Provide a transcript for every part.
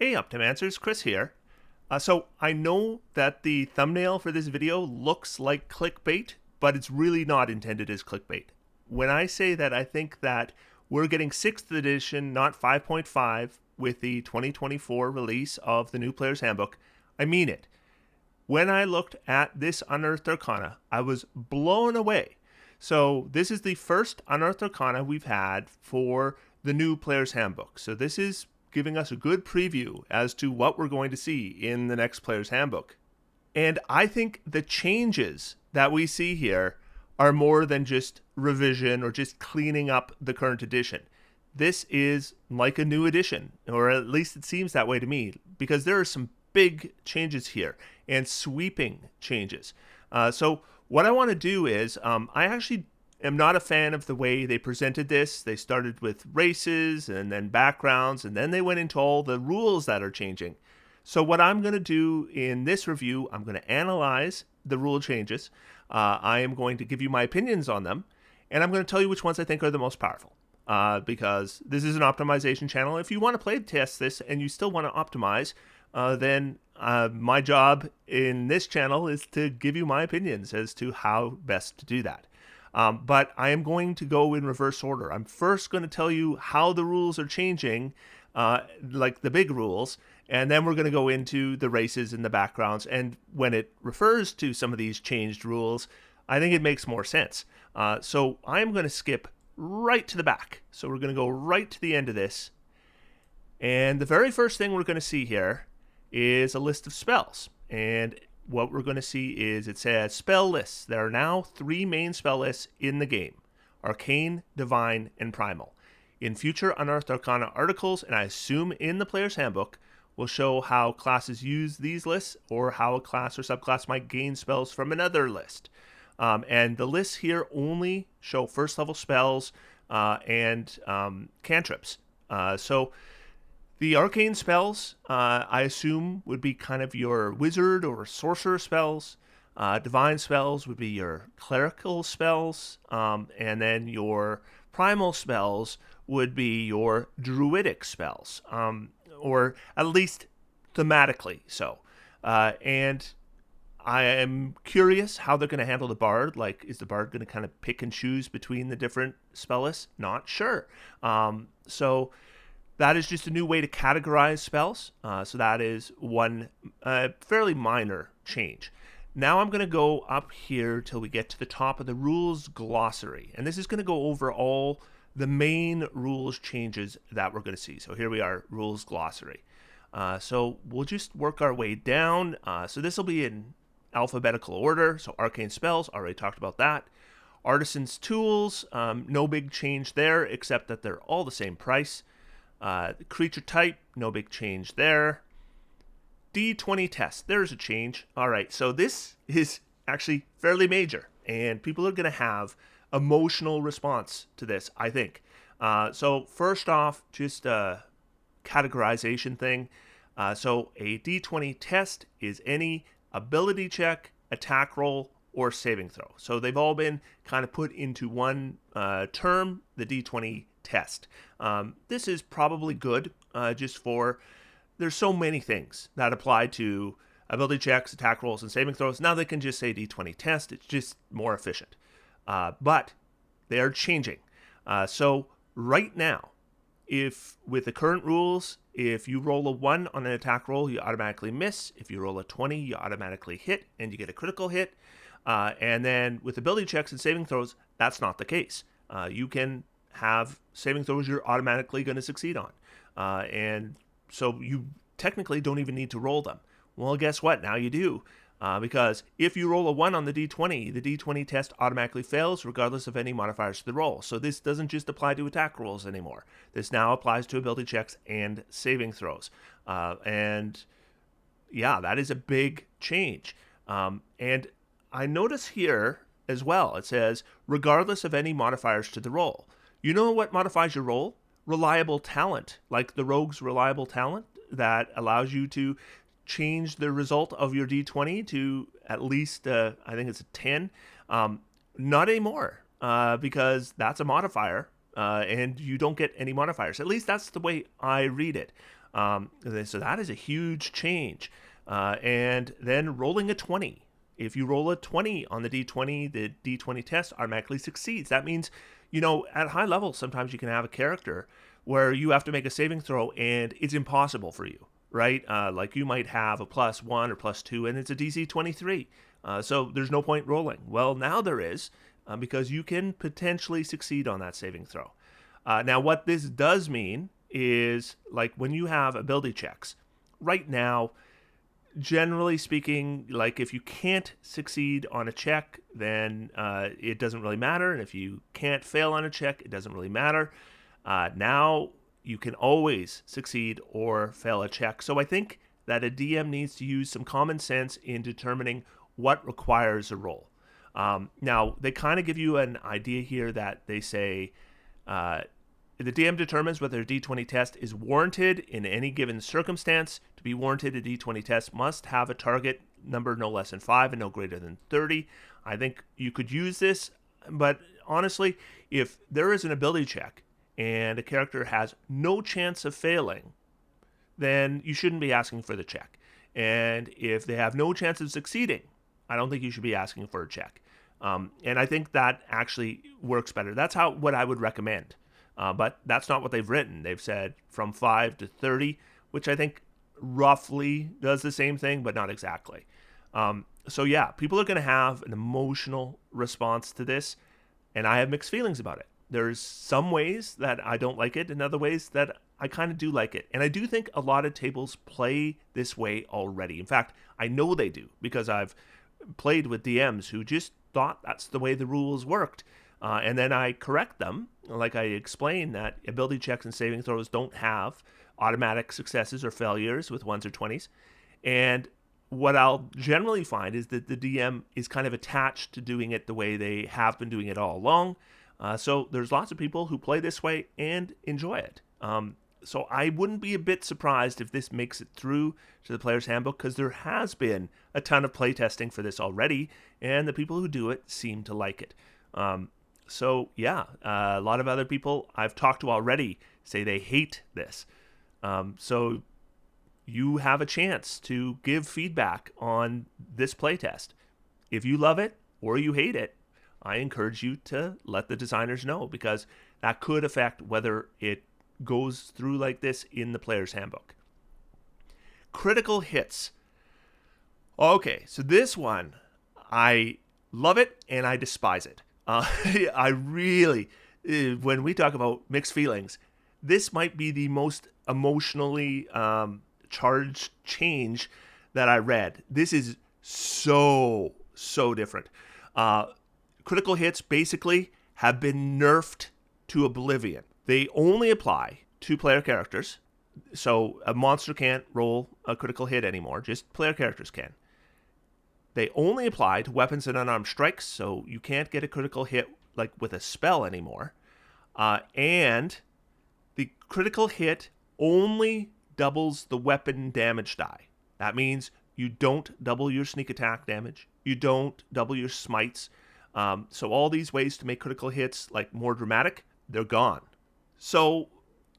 Hey Optimancers, Chris here. So I know that the thumbnail for this video looks like clickbait, but it's really not intended as clickbait. When I say that I think that we're getting 6th edition, not 5.5, with the 2024 release of the new Player's Handbook, I mean it. When I looked at this Unearthed Arcana, I was blown away. So this is the first Unearthed Arcana we've had for the new Player's Handbook. So this is giving us a good preview as to what we're going to see in the next Player's Handbook. And I think the changes that we see here are more than just revision or just cleaning up the current edition. This is like a new edition, or at least it seems that way to me, because there are some big changes here and sweeping changes. So what I want to do is I actually am not a fan of the way they presented this. They started with races and then backgrounds, and then they went into all the rules that are changing. So what I'm going to do in this review, I'm going to analyze the rule changes. I am going to give you my opinions on them, and I'm going to tell you which ones I think are the most powerful. Because this is an optimization channel. If you want to play test this and you still want to optimize, then my job in this channel is to give you my opinions as to how best to do that. But I am going to go in reverse order. I'm first going to tell you how the rules are changing, like the big rules, and then we're going to go into the races and the backgrounds. And when it refers to some of these changed rules, I think it makes more sense. So I'm going to skip right to the back. So we're going to go right to the end of this. And the very first thing we're going to see here is a list of spells. And what we're going to see is it says spell lists. There are now 3 main spell lists in the game: Arcane, Divine, and Primal. In future Unearthed Arcana articles, and I assume in the Player's Handbook, will show how classes use these lists or how a class or subclass might gain spells from another list. And the lists here only show first level spells and cantrips. So the arcane spells, I assume, would be kind of your wizard or sorcerer spells. Divine spells would be your clerical spells. And then your primal spells would be your druidic spells, or at least thematically so. And I am curious how they're going to handle the bard. Like, is the bard going to kind of pick and choose between the different spell lists? Not sure. So that is just a new way to categorize spells. So that is one fairly minor change. Now I'm going to go up here till we get to the top of the rules glossary. And this is going to go over all the main rules changes that we're going to see. So here we are, rules glossary. So we'll just work our way down. So this will be in alphabetical order. So arcane spells, already talked about that. Artisan's tools, no big change there, except that they're all the same price. Creature type, no big change there. D20 test, there's a change. All right, so this is actually fairly major, and people are going to have emotional response to this, I think. So first off, just a categorization thing. So a D20 test is any ability check, attack roll, or saving throw. So they've all been kind of put into one term, the D20 test. This is probably good just for, there's so many things that apply to ability checks, attack rolls, and saving throws. Now they can just say D20 test. It's just more efficient. But they are changing. So right now, if with the current rules, if you roll a 1 on an attack roll, you automatically miss. If you roll a 20, you automatically hit, and you get a critical hit. And then with ability checks and saving throws, that's not the case. You can have saving throws you're automatically going to succeed on. And so you technically don't even need to roll them. Well, guess what? Now you do. Because if you roll a 1 on the D20 test automatically fails regardless of any modifiers to the roll. So this doesn't just apply to attack rolls anymore. This now applies to ability checks and saving throws. And yeah, that is a big change. And I notice here as well, it says, regardless of any modifiers to the roll. You know what modifies your roll? Reliable talent, like the rogue's reliable talent that allows you to change the result of your D20 to at least, I think it's a 10. Not anymore, because that's a modifier, and you don't get any modifiers. At least that's the way I read it. So that is a huge change. And then rolling a 20. If you roll a 20 on the D20, the D20 test automatically succeeds. That means, at high level, sometimes you can have a character where you have to make a saving throw and it's impossible for you, right? Like you might have a +1 or +2 and it's a DC 23. So there's no point rolling. Well, now there is, because you can potentially succeed on that saving throw. Now, what this does mean is, like, when you have ability checks, right now, generally speaking, like, if you can't succeed on a check, then it doesn't really matter. And if you can't fail on a check, it doesn't really matter. Now you can always succeed or fail a check. So I think that a DM needs to use some common sense in determining what requires a roll. Now, they kind of give you an idea here that they say the DM determines whether a D20 test is warranted in any given circumstance. To be warranted, a D20 test must have a target number no less than 5 and no greater than 30. I think you could use this, but honestly, if there is an ability check and a character has no chance of failing, then you shouldn't be asking for the check. And if they have no chance of succeeding, I don't think you should be asking for a check. And I think that actually works better. That's what I would recommend. But that's not what they've written. They've said from 5 to 30, which I think roughly does the same thing, but not exactly. So yeah, people are going to have an emotional response to this, and I have mixed feelings about it. There's some ways that I don't like it, and other ways that I kind of do like it. And I do think a lot of tables play this way already. In fact, I know they do, because I've played with DMs who just thought that's the way the rules worked. And then I correct them, like I explained that ability checks and saving throws don't have automatic successes or failures with 1s or 20s. And what I'll generally find is that the DM is kind of attached to doing it the way they have been doing it all along. So there's lots of people who play this way and enjoy it. So I wouldn't be a bit surprised if this makes it through to the Player's Handbook, because there has been a ton of playtesting for this already, and the people who do it seem to like it. So yeah, a lot of other people I've talked to already say they hate this. So you have a chance to give feedback on this playtest. If you love it or you hate it, I encourage you to let the designers know, because that could affect whether it goes through like this in the Player's Handbook. Critical hits. Okay, so this one, I love it and I despise it. I really, when we talk about mixed feelings, this might be the most emotionally charged change that I read. This is so different. Critical hits basically have been nerfed to oblivion. They only apply to player characters. So a monster can't roll a critical hit anymore. Just player characters can. They only apply to weapons and unarmed strikes, so you can't get a critical hit like with a spell anymore. And the critical hit only doubles the weapon damage die. That means you don't double your sneak attack damage. You don't double your smites. So all these ways to make critical hits like more dramatic, they're gone. So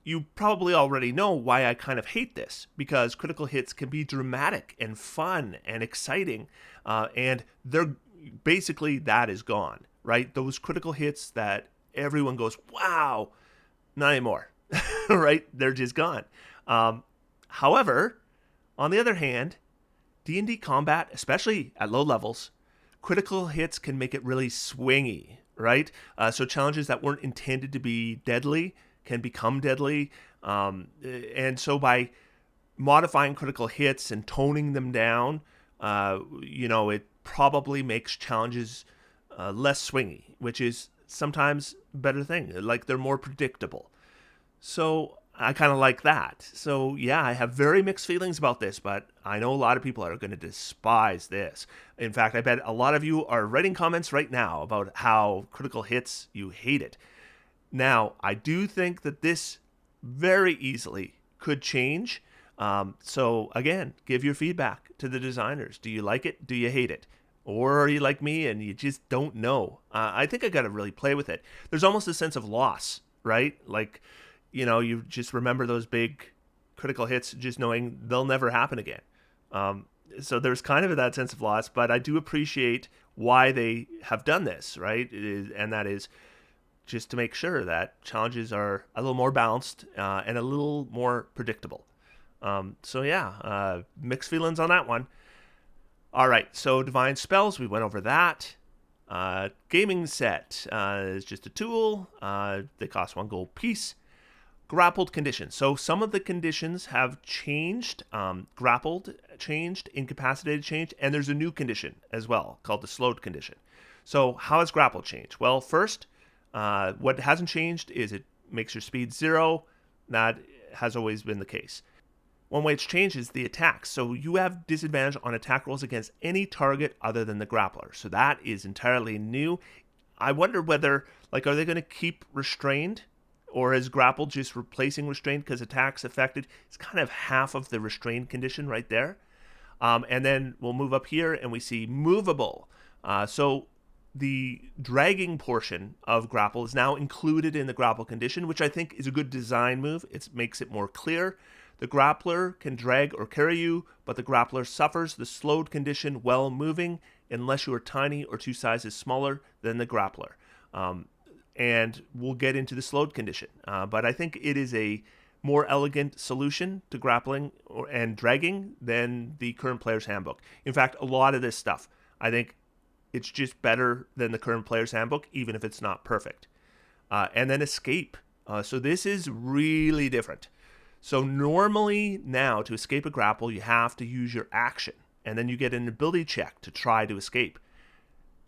you probably already know why I kind of hate this, because critical hits can be dramatic and fun and exciting, and they're basically, that is gone, right? Those critical hits that everyone goes, wow, not anymore, right? They're just gone. However, on the other hand, D&D combat, especially at low levels, critical hits can make it really swingy, right? So challenges that weren't intended to be deadly can become deadly. And so by modifying critical hits and toning them down, it probably makes challenges less swingy, which is sometimes a better thing. Like, they're more predictable. So I kind of like that. So yeah, I have very mixed feelings about this, but I know a lot of people are going to despise this. In fact, I bet a lot of you are writing comments right now about how critical hits, you hate it. Now, I do think that this very easily could change. So again, give your feedback to the designers. Do you like it? Do you hate it? Or are you like me and you just don't know? I think I got to really play with it. There's almost a sense of loss, right? Like, you just remember those big critical hits just knowing they'll never happen again. So there's kind of that sense of loss, but I do appreciate why they have done this, right? And that is just to make sure that challenges are a little more balanced and a little more predictable. So yeah, mixed feelings on that one. All right, so Divine Spells, we went over that. Gaming Set is just a tool. They cost 1 gold piece. Grappled conditions. So some of the conditions have changed. Grappled changed, incapacitated changed, and there's a new condition as well called the slowed condition. So how has grappled changed? Well, first, what hasn't changed is it makes your speed 0. That has always been the case. One way it's changed is the attacks. So you have disadvantage on attack rolls against any target other than the grappler. So that is entirely new. I wonder whether, are they going to keep restrained? Or is grapple just replacing restrained because attacks affected? It's kind of half of the restrained condition right there. And then we'll move up here and we see movable. So the dragging portion of grapple is now included in the grapple condition, which I think is a good design move. It makes it more clear. The grappler can drag or carry you, but the grappler suffers the slowed condition while moving unless you are tiny or 2 sizes smaller than the grappler. And we'll get into the slowed condition. But I think it is a more elegant solution to grappling and dragging than the current player's handbook. In fact, a lot of this stuff, I think it's just better than the current player's handbook, even if it's not perfect. And then escape. So this is really different. So normally now to escape a grapple, you have to use your action, and then you get an ability check to try to escape.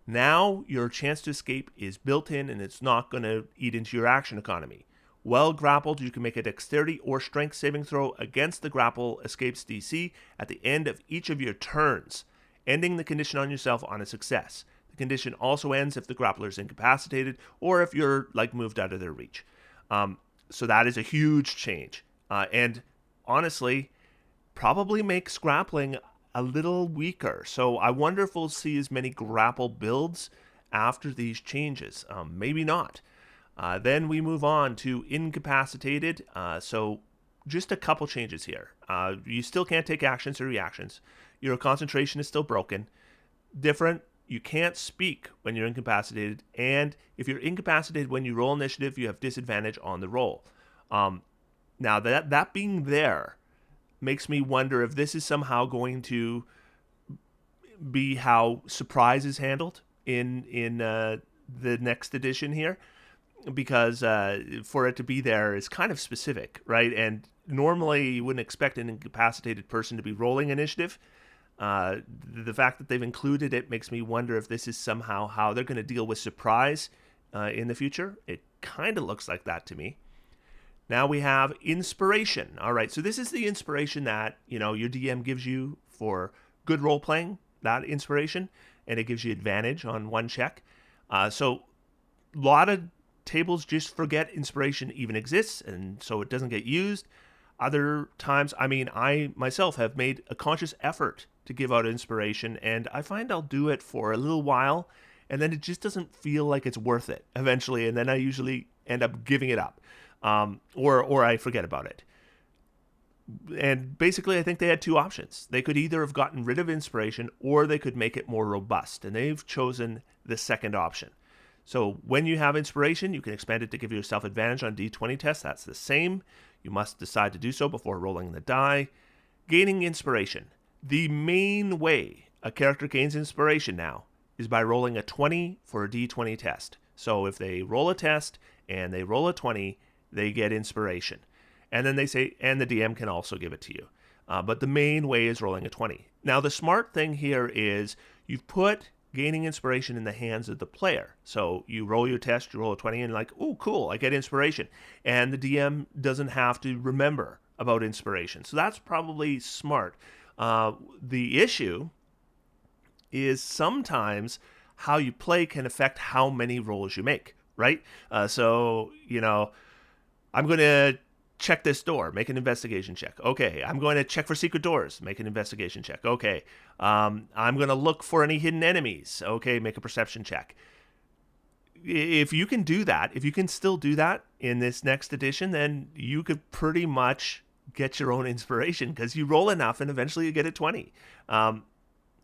Now your chance to escape is built in, and it's not going to eat into your action economy. While grappled, you can make a dexterity or strength saving throw against the grapple escapes DC at the end of each of your turns, ending the condition on yourself on a success. The condition also ends if the grappler is incapacitated or if you're moved out of their reach. So that is a huge change. And honestly, probably makes grappling a little weaker. So I wonder if we'll see as many grapple builds after these changes. Maybe not. Then we move on to incapacitated. So just a couple changes here. You still can't take actions or reactions. Your concentration is still broken. Different. You can't speak when you're incapacitated. And if you're incapacitated when you roll initiative, you have disadvantage on the roll. Now, that being there makes me wonder if this is somehow going to be how surprise is handled in the next edition here, because for it to be there is kind of specific, right? And normally you wouldn't expect an incapacitated person to be rolling initiative. The fact that they've included it makes me wonder if this is somehow how they're going to deal with surprise in the future. It kind of looks like that to me. Now we have inspiration. All right, so this is the inspiration that, your DM gives you for good role playing, that inspiration, and it gives you advantage on one check. So a lot of tables just forget inspiration even exists, and so it doesn't get used. Other times, I myself have made a conscious effort to give out inspiration, and I find I'll do it for a little while, and then it just doesn't feel like it's worth it eventually, and then I usually end up giving it up. Or I forget about it. And basically, I think they had 2 options. They could either have gotten rid of inspiration or they could make it more robust. And they've chosen the second option. So when you have inspiration, you can expand it to give yourself advantage on D20 tests. That's the same. You must decide to do so before rolling the die. Gaining inspiration. The main way a character gains inspiration now is by rolling a 20 for a D20 test. So if they roll a test and they roll a 20, they get inspiration. And then they say, and the DM can also give it to you. But the main way is rolling a 20. Now, the smart thing here is you've put gaining inspiration in the hands of the player. So you roll your test, you roll a 20, and oh, cool, I get inspiration. And the DM doesn't have to remember about inspiration. So that's probably smart. The issue is sometimes how you play can affect how many rolls you make, right? I'm going to check this door, make an investigation check. Okay, I'm going to check for secret doors, make an investigation check. Okay, I'm going to look for any hidden enemies. Okay, make a perception check. If you can do that, if you can still do that in this next edition, then you could pretty much get your own inspiration because you roll enough and eventually you get a 20.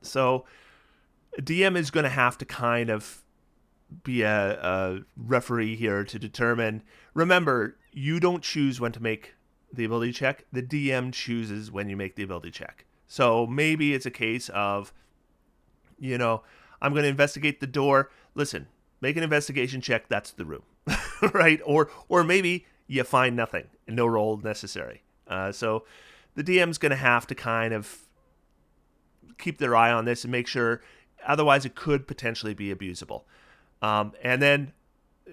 So DM is going to have to kind of be a referee here to determine. Remember, you don't choose when to make the ability check. The DM chooses when you make the ability check. So maybe it's a case of, I'm going to investigate the door. Listen, make an investigation check. That's the room, right? Or maybe you find nothing and no roll necessary. So the DM's going to have to kind of keep their eye on this and make sure. Otherwise, it could potentially be abusable. And then,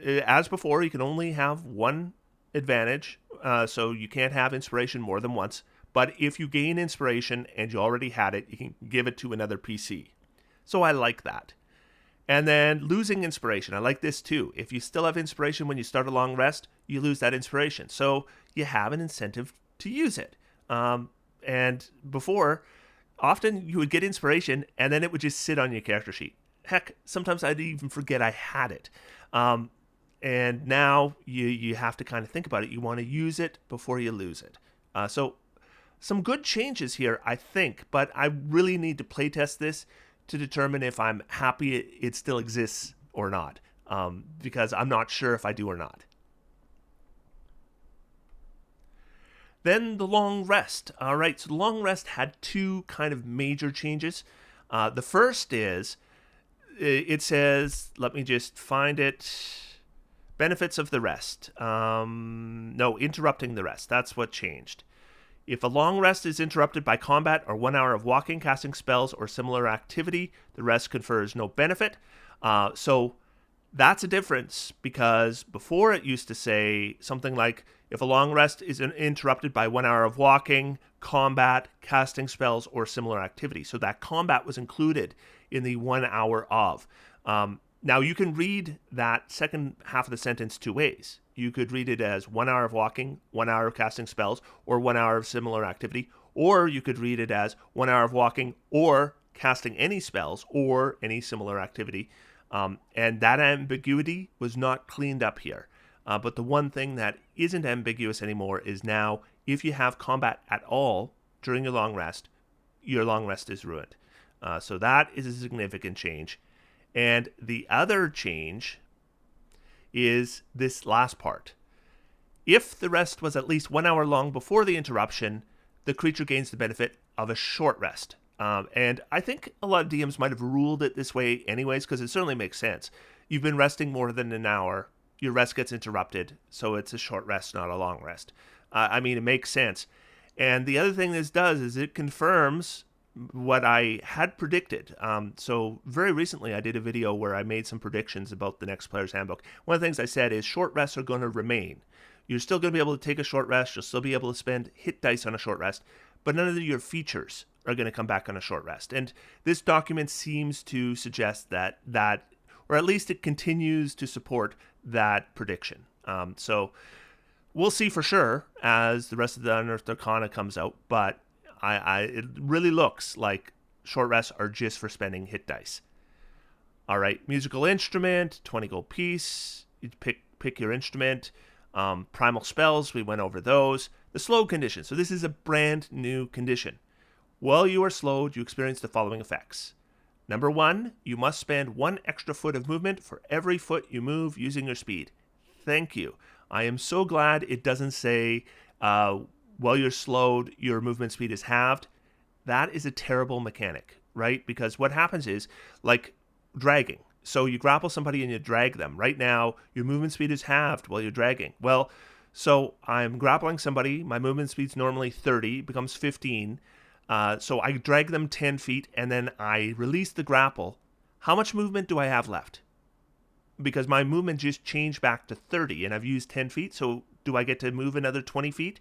as before, you can only have one advantage. So you can't have inspiration more than once. But if you gain inspiration and you already had it, you can give it to another PC. So I like that. And then losing inspiration. I like this too. If you still have inspiration when you start a long rest, you lose that inspiration. So you have an incentive to use it. And before, often you would get inspiration and then it would just sit on your character sheet. Heck, sometimes I'd even forget I had it. And now you have to kind of think about it. You want to use it before you lose it. So some good changes here, I think, but I really need to playtest this to determine if I'm happy it still exists or not, because I'm not sure if I do or not. Then the long rest. All right, so the long rest had two kind of major changes. The first is, it says, let me just find it, benefits of the rest. No, interrupting the rest. That's what changed. If a long rest is interrupted by combat or 1 hour of walking, casting spells, or similar activity, the rest confers no benefit. So that's a difference, because before it used to say something like, if a long rest is interrupted by 1 hour of walking, combat, casting spells, or similar activity. So that combat was included in the 1 hour of. Now, you can read that second half of the sentence two ways. You could read it as 1 hour of walking, 1 hour of casting spells, or 1 hour of similar activity. Or you could read it as 1 hour of walking or casting any spells or any similar activity. And that ambiguity was not cleaned up here. But the one thing that isn't ambiguous anymore is now, if you have combat at all during your long rest is ruined. So that is a significant change. And the other change is this last part. If the rest was at least 1 hour long before the interruption, the creature gains the benefit of a short rest. And I think a lot of DMs might have ruled it this way anyways, because it certainly makes sense. You've been resting more than an hour, your rest gets interrupted, so it's a short rest, not a long rest. I mean, it makes sense. And the other thing this does is it confirms what I had predicted. So very recently I did a video where I made some predictions about the next Player's Handbook. One of the things I said is short rests are going to remain. You're still going to be able to take a short rest. You'll still be able to spend hit dice on a short rest, but none of your features are going to come back on a short rest. And this document seems to suggest that, or at least it continues to support that prediction. So we'll see for sure as the rest of the Unearthed Arcana comes out, but it really looks like short rests are just for spending hit dice. All right, musical instrument, 20 gold piece. You pick your instrument. Primal spells, we went over those. The slowed condition. So this is a brand new condition. While you are slowed, you experience the following effects. Number 1, you must spend 1 extra foot of movement for every foot you move using your speed. Thank you. I am so glad it doesn't say while you're slowed, your movement speed is halved. That is a terrible mechanic, right? Because what happens is, like dragging. So you grapple somebody and you drag them. Right now, your movement speed is halved while you're dragging. Well, so I'm grappling somebody. My movement speed's normally 30, becomes 15. So I drag them 10 feet and then I release the grapple. How much movement do I have left? Because my movement just changed back to 30 and I've used 10 feet. So do I get to move another 20 feet?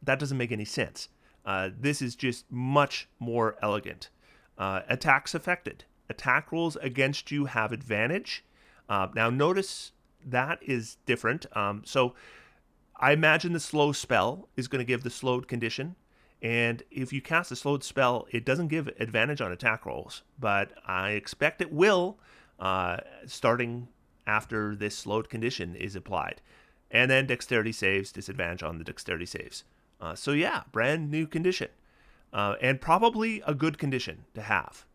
That doesn't make any sense. This is just much more elegant. Attacks affected. Attack rolls against you have advantage. Now notice that is different. So I imagine the slow spell is going to give the slowed condition. And if you cast a slowed spell, it doesn't give advantage on attack rolls. But I expect it will, starting after this slowed condition is applied. And then dexterity saves, disadvantage on the dexterity saves. So yeah, brand new condition, and probably a good condition to have.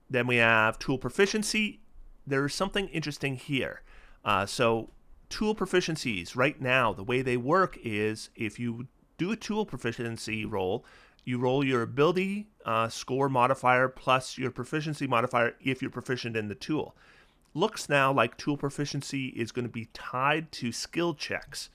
Then we have tool proficiency. There's something interesting here. So tool proficiencies right now, the way they work is if you do a tool proficiency roll, you roll your ability score modifier plus your proficiency modifier if you're proficient in the tool. Looks now like tool proficiency is going to be tied to skill checks.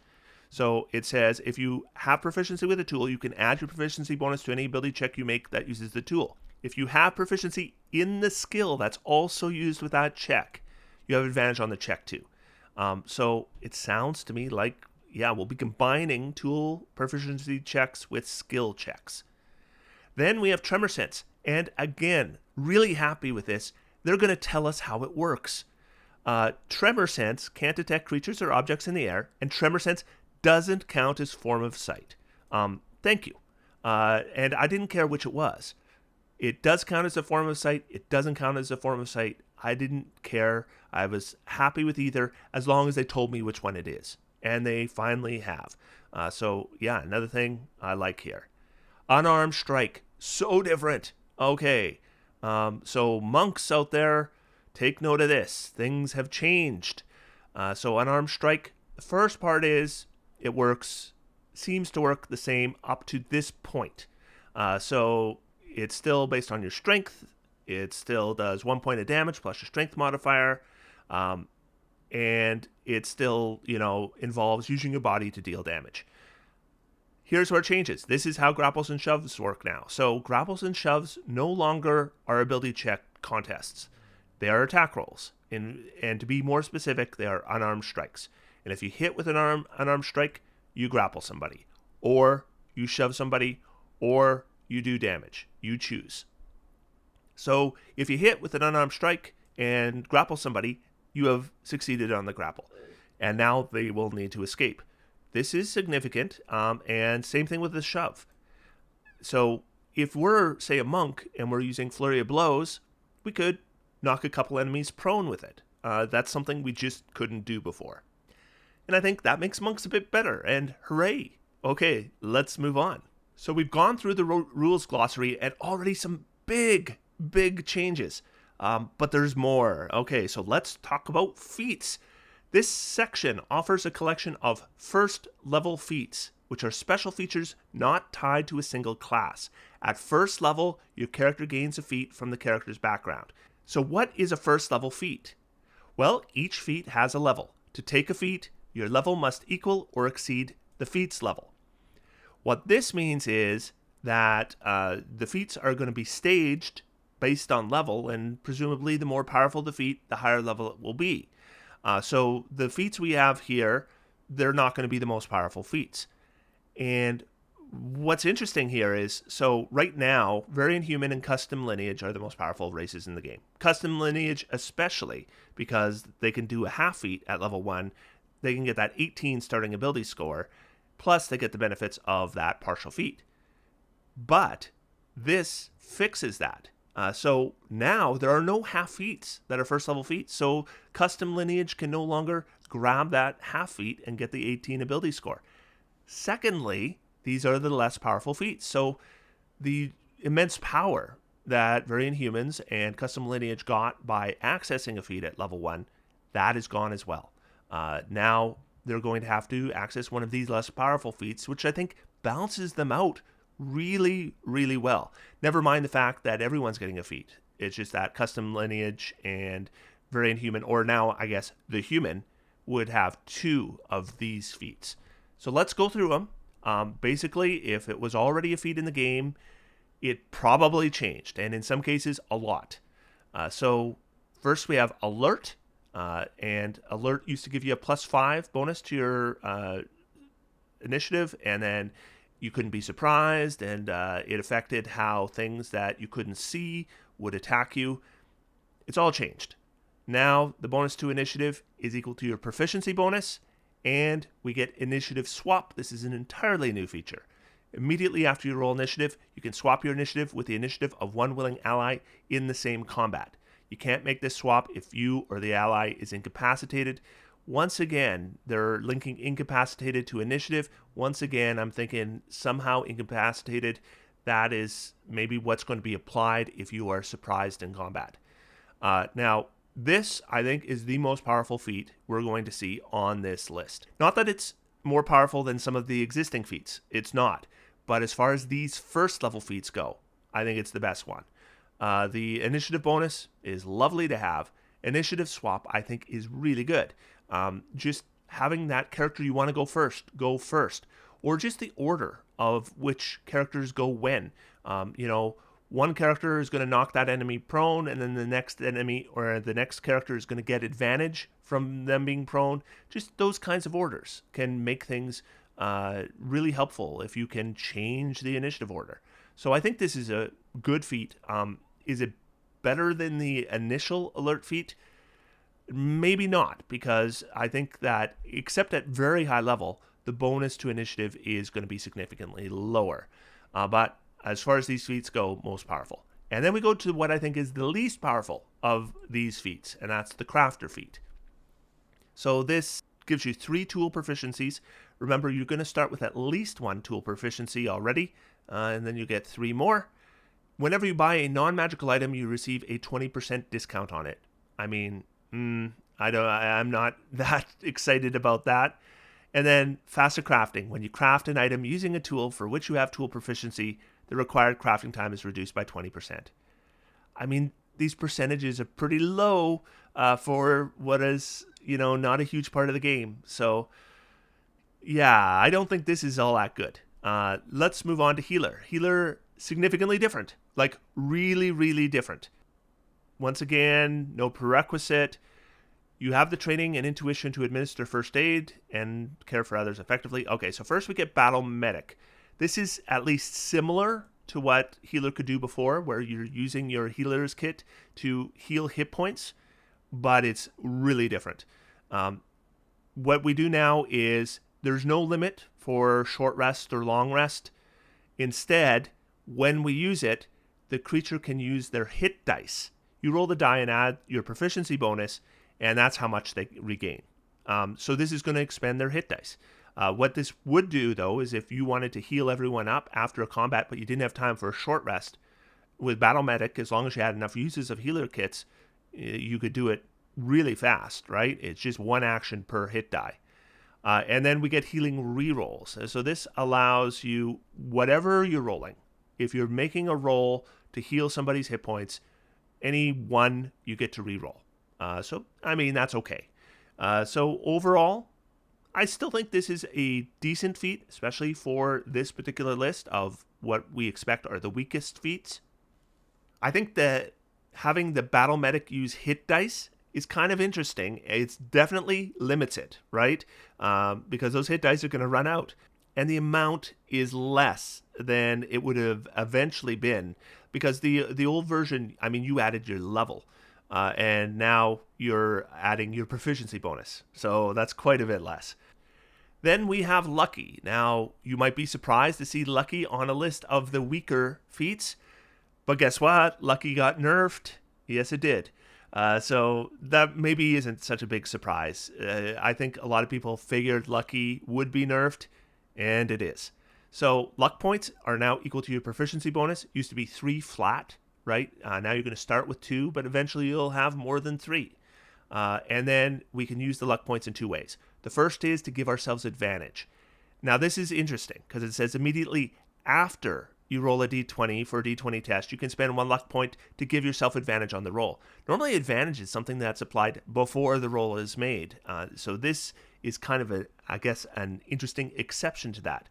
So it says if you have proficiency with a tool, you can add your proficiency bonus to any ability check you make that uses the tool. If you have proficiency in the skill that's also used with that check, you have advantage on the check too. So it sounds to me like, yeah, we'll be combining tool proficiency checks with skill checks. Then we have Tremor Sense. And again, really happy with this. They're going to tell us how it works. Tremor Sense can't detect creatures or objects in the air, and Tremor Sense doesn't count as form of sight. Thank you. And I didn't care which it was. It does count as a form of sight. It doesn't count as a form of sight. I didn't care. I was happy with either as long as they told me which one it is. And they finally have. So, yeah, another thing I like here. Unarmed Strike. So different. Okay. So, monks out there, take note of this. Things have changed. So, Unarmed Strike, the first part is it seems to work the same up to this point. So, it's still based on your strength. It still does 1 point of damage plus your strength modifier. And it still, involves using your body to deal damage. Here's where it changes. This is how grapples and shoves work now. So grapples and shoves no longer are ability check contests. They are attack rolls. And to be more specific, they are unarmed strikes. And if you hit with an unarmed strike, you grapple somebody. Or you shove somebody. Or you do damage. You choose. So if you hit with an unarmed strike and grapple somebody, you have succeeded on the grapple. And now they will need to escape. This is significant, and same thing with the shove. So if we're, say, a monk and we're using Flurry of Blows, we could knock a couple enemies prone with it. That's something we just couldn't do before. And I think that makes monks a bit better, and hooray! Okay, let's move on. So we've gone through the rules glossary and already some big changes. But there's more. Okay, so let's talk about feats. This section offers a collection of first level feats, which are special features not tied to a single class. At first level, your character gains a feat from the character's background. So what is a first level feat? Well, each feat has a level. To take a feat, your level must equal or exceed the feat's level. What this means is that the feats are going to be staged based on level, and presumably the more powerful the feat, the higher level it will be. So the feats we have here, they're not going to be the most powerful feats. And what's interesting here is, so right now, Variant Human and Custom Lineage are the most powerful races in the game. Custom Lineage especially, because they can do a half feat at level 1. They can get that 18 starting ability score, plus they get the benefits of that partial feat. But this fixes that. So now there are no half feats that are first level feats. So Custom Lineage can no longer grab that half feat and get the 18 ability score. Secondly, these are the less powerful feats. So the immense power that Variant Humans and Custom Lineage got by accessing a feat at level 1, that is gone as well. Now they're going to have to access one of these less powerful feats, which I think balances them out really well. Never mind the fact that everyone's getting a feat. It's just that Custom Lineage and Variant Human, or now I guess the Human, would have 2 of these feats. So let's go through them. Basically, if it was already a feat in the game, it probably changed, and in some cases a lot. So first we have Alert, and Alert used to give you a +5 bonus to your initiative, and then you couldn't be surprised, and it affected how things that you couldn't see would attack you. It's all changed. Now, the bonus to initiative is equal to your proficiency bonus, and we get initiative swap. This is an entirely new feature. Immediately after you roll initiative, you can swap your initiative with the initiative of one willing ally in the same combat. You can't make this swap if you or the ally is incapacitated, Once again, they're linking incapacitated to initiative. Once again, I'm thinking somehow incapacitated, that is maybe what's going to be applied if you are surprised in combat. Now, this, I think, is the most powerful feat we're going to see on this list. Not that it's more powerful than some of the existing feats. It's not. But as far as these first level feats go, I think it's the best one. The initiative bonus is lovely to have. Initiative swap, I think, is really good. Just having that character you want to go first. Or just the order of which characters go when. One character is going to knock that enemy prone, and then the next enemy or the next character is going to get advantage from them being prone. Just those kinds of orders can make things really helpful if you can change the initiative order. So I think this is a good feat. Is it better than the initial alert feat? Maybe not, because I think that, except at very high level, the bonus to initiative is going to be significantly lower. But as far as these feats go, most powerful. And then we go to what I think is the least powerful of these feats, and that's the crafter feat. So this gives you 3 tool proficiencies. Remember, you're going to start with at least 1 tool proficiency already, and then you get 3 more. Whenever you buy a non-magical item, you receive a 20% discount on it. I mean, I'm not that excited about that. And then faster crafting. When you craft an item using a tool for which you have tool proficiency, the required crafting time is reduced by 20%. I mean, these percentages are pretty low for what is, not a huge part of the game. So, yeah, I don't think this is all that good. Let's move on to healer. Healer, significantly different. Like, really, really different. Once again, no prerequisite. You have the training and intuition to administer first aid and care for others effectively. Okay, so first we get Battle Medic. This is at least similar to what healer could do before, where you're using your healer's kit to heal hit points, but it's really different. What we do now is there's no limit for short rest or long rest. Instead, when we use it, the creature can use their hit dice. You roll the die and add your proficiency bonus, and that's how much they regain. So this is going to expend their hit dice. What this would do, though, is if you wanted to heal everyone up after a combat, but you didn't have time for a short rest, with Battle Medic, as long as you had enough uses of healer kits, you could do it really fast, right? It's just 1 action per hit die. And then we get healing rerolls. So this allows you, whatever you're rolling, if you're making a roll to heal somebody's hit points, any one you get to reroll. So, I mean, that's okay. So overall, I still think this is a decent feat, especially for this particular list of what we expect are the weakest feats. I think that having the Battle Medic use hit dice is kind of interesting. It's definitely limits it, right? Because those hit dice are going to run out. And the amount is less than it would have eventually been. Because the old version, I mean, you added your level. And now you're adding your proficiency bonus. So that's quite a bit less. Then we have Lucky. Now, you might be surprised to see Lucky on a list of the weaker feats. But guess what? Lucky got nerfed. Yes, it did. So that maybe isn't such a big surprise. I think a lot of people figured Lucky would be nerfed, and it is. So luck points are now equal to your proficiency bonus. Used to be 3 flat, right? Now you're going to start with 2, but eventually you'll have more than 3. And then we can use the luck points in 2 ways. The first is to give ourselves advantage. Now this is interesting because it says immediately after you roll a d20 for a d20 test, you can spend 1 luck point to give yourself advantage on the roll. Normally advantage is something that's applied before the roll is made. So this is kind of an interesting exception to that.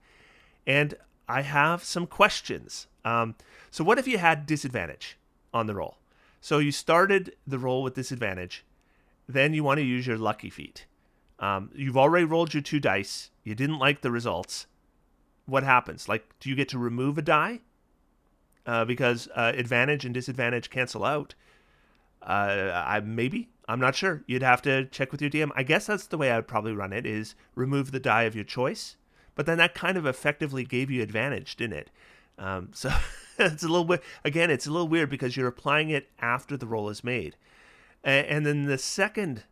And I have some questions. So what if you had disadvantage on the roll? So you started the roll with disadvantage, then you want to use your lucky feat. You've already rolled your 2 dice. You didn't like the results. What happens? Like, do you get to remove a die? Because advantage and disadvantage cancel out. Maybe. I'm not sure. You'd have to check with your DM. I guess that's the way I would probably run it, is remove the die of your choice. But then that kind of effectively gave you advantage, didn't it? So it's a little weird. Again, it's a little weird because you're applying it after the roll is made. And then the second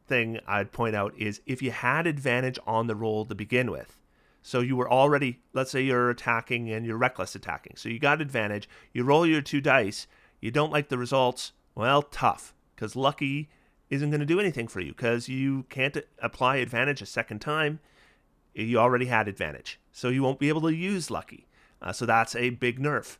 thing I'd point out is if you had advantage on the roll to begin with. So you were already, let's say you're attacking and you're reckless attacking. So you got advantage. You roll your 2 dice. You don't like the results. Well, tough, because lucky isn't going to do anything for you because you can't apply advantage a second time. You already had advantage. So you won't be able to use lucky. So that's a big nerf.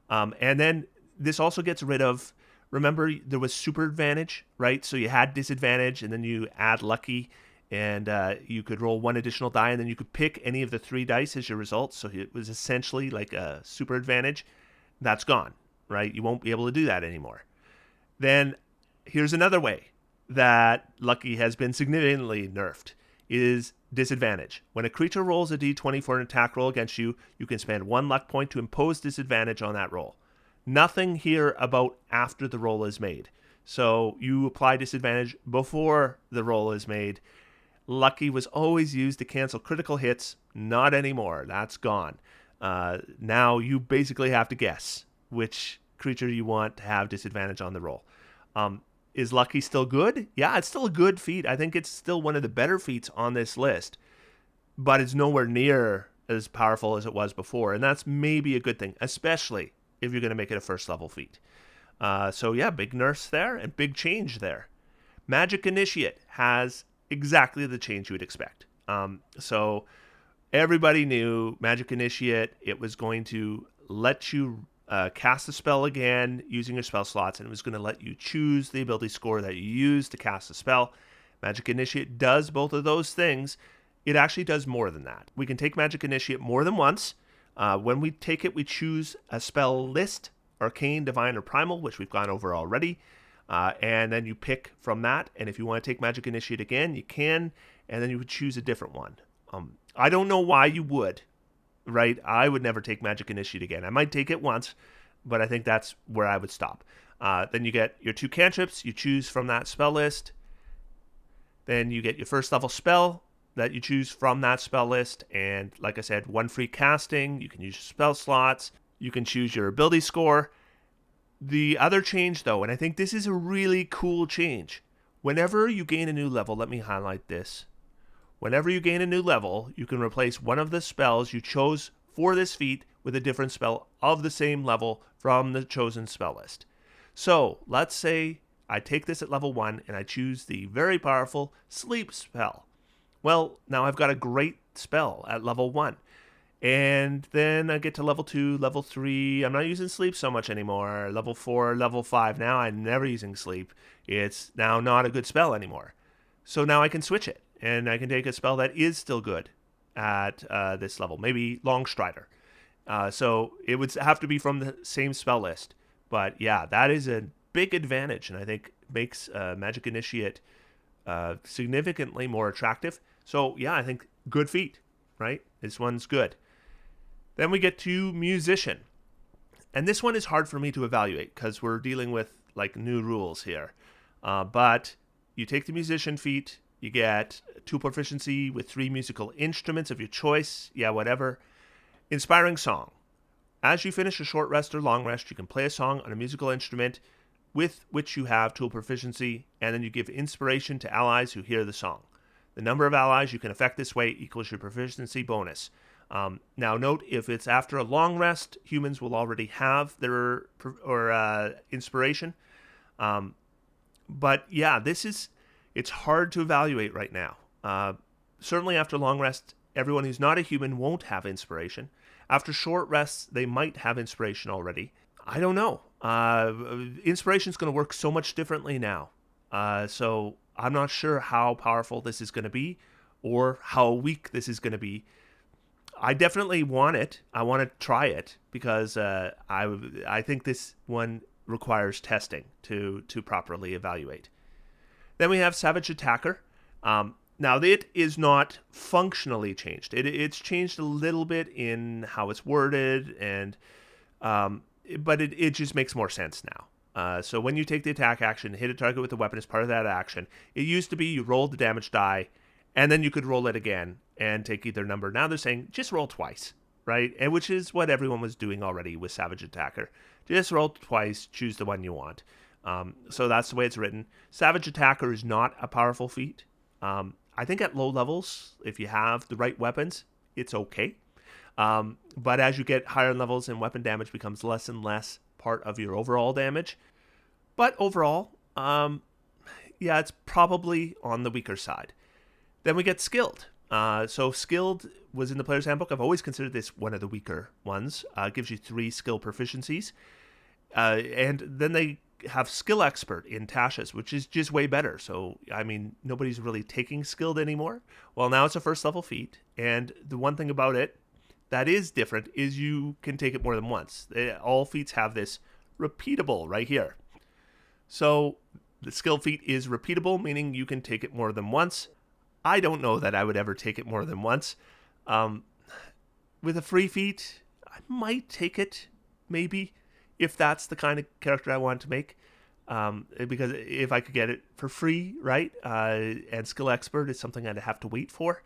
And then this also gets rid of, remember there was super advantage, right? So you had disadvantage and then you add lucky and you could roll 1 additional die and then you could pick any of the 3 dice as your result. So it was essentially like a super advantage. That's gone, right? You won't be able to do that anymore. Then here's another way that lucky has been significantly nerfed is disadvantage. When a creature rolls a d20 for an attack roll against you, you can spend 1 luck point to impose disadvantage on that roll. Nothing here about after the roll is made. So you apply disadvantage before the roll is made. Lucky was always used to cancel critical hits. Not anymore. That's gone. Now you basically have to guess which creature you want to have disadvantage on the roll. Is lucky still good? Yeah, it's still a good feat. I think it's still one of the better feats on this list, but it's nowhere near as powerful as it was before, and that's maybe a good thing, especially if you're going to make it a first level feat. So yeah, big nerfs there and big change there. Magic Initiate has exactly the change you would expect. So everybody knew Magic Initiate, it was going to let you cast a spell again using your spell slots, and it was going to let you choose the ability score that you use to cast a spell. Magic Initiate does both of those things. It actually does more than that. We can take Magic Initiate more than once. When we take it, we choose a spell list, Arcane, Divine, or Primal, which we've gone over already. And then you pick from that. And if you want to take Magic Initiate again, you can. And then you would choose a different one. I don't know why you would, right? I would never take Magic Initiate again. I might take it once, but I think that's where I would stop. Then you get your 2 cantrips. You choose from that spell list. Then you get your first level spell that you choose from that spell list. And like I said, 1 free casting. You can use your spell slots. You can choose your ability score. The other change, though, and I think this is a really cool change. Whenever you gain a new level, let me highlight this. Whenever you gain a new level, you can replace one of the spells you chose for this feat with a different spell of the same level from the chosen spell list. So, let's say I take this at level 1 and I choose the very powerful Sleep spell. Well, now I've got a great spell at level 1. And then I get to level 2, level 3. I'm not using Sleep so much anymore. Level 4, level 5. Now I'm never using Sleep. It's now not a good spell anymore. So now I can switch it. And I can take a spell that is still good at this level. Maybe Longstrider. So it would have to be from the same spell list. But yeah, that is a big advantage. And I think makes Magic Initiate significantly more attractive. So yeah, I think good feat, right? This one's good. Then we get to Musician. And this one is hard for me to evaluate because we're dealing with like new rules here. But you take the Musician feat. You get 2 proficiency with 3 musical instruments of your choice. Yeah, whatever. Inspiring song. As you finish a short rest or long rest, you can play a song on a musical instrument with which you have tool proficiency, and then you give inspiration to allies who hear the song. The number of allies you can affect this way equals your proficiency bonus. Now note, if it's after a long rest, humans will already have their inspiration. But yeah, it's hard to evaluate right now. Certainly after long rest, everyone who's not a human won't have inspiration. After short rests, they might have inspiration already. I don't know. Inspiration is going to work so much differently now. So I'm not sure how powerful this is going to be or how weak this is going to be. I definitely want it. I want to try it because I think this one requires testing to properly evaluate. Then we have Savage Attacker. Now, it is not functionally changed. It's changed a little bit in how it's worded, but it just makes more sense now. So when you take the attack action, hit a target with a weapon as part of that action, it used to be you rolled the damage die, and then you could roll it again and take either number. Now they're saying just roll twice, right? And which is what everyone was doing already with Savage Attacker. Just roll twice, choose the one you want. So that's the way it's written. Savage Attacker is not a powerful feat. I think at low levels, if you have the right weapons, it's okay. But as you get higher levels and weapon damage becomes less and less part of your overall damage. But overall, yeah, it's probably on the weaker side. Then we get Skilled. So Skilled was in the Player's Handbook. I've always considered this one of the weaker ones. It gives you 3 skill proficiencies. And then they have Skill Expert in Tasha's, which is just way better. So, I mean, nobody's really taking Skilled anymore. Well, now it's a first level feat. And the one thing about it that is different is you can take it more than once. All feats have this repeatable right here. So the skill feat is repeatable, meaning you can take it more than once. I don't know that I would ever take it more than once. With a free feat, I might take it, maybe, if that's the kind of character I want to make. Because if I could get it for free, right, and Skill Expert is something I'd have to wait for.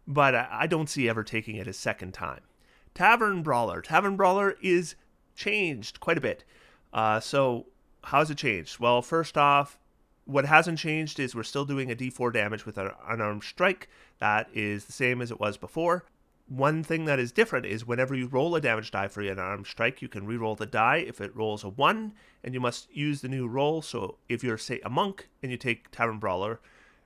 But I don't see ever taking it a second time. Tavern Brawler. Tavern Brawler is changed quite a bit. So how's it changed? Well, first off, what hasn't changed is we're still doing a d4 damage with an unarmed strike. That is the same as it was before. One thing that is different is whenever you roll a damage die for an unarmed strike, you can re-roll the die if it rolls a 1, and you must use the new roll. So if you're, say, a monk and you take Tavern Brawler,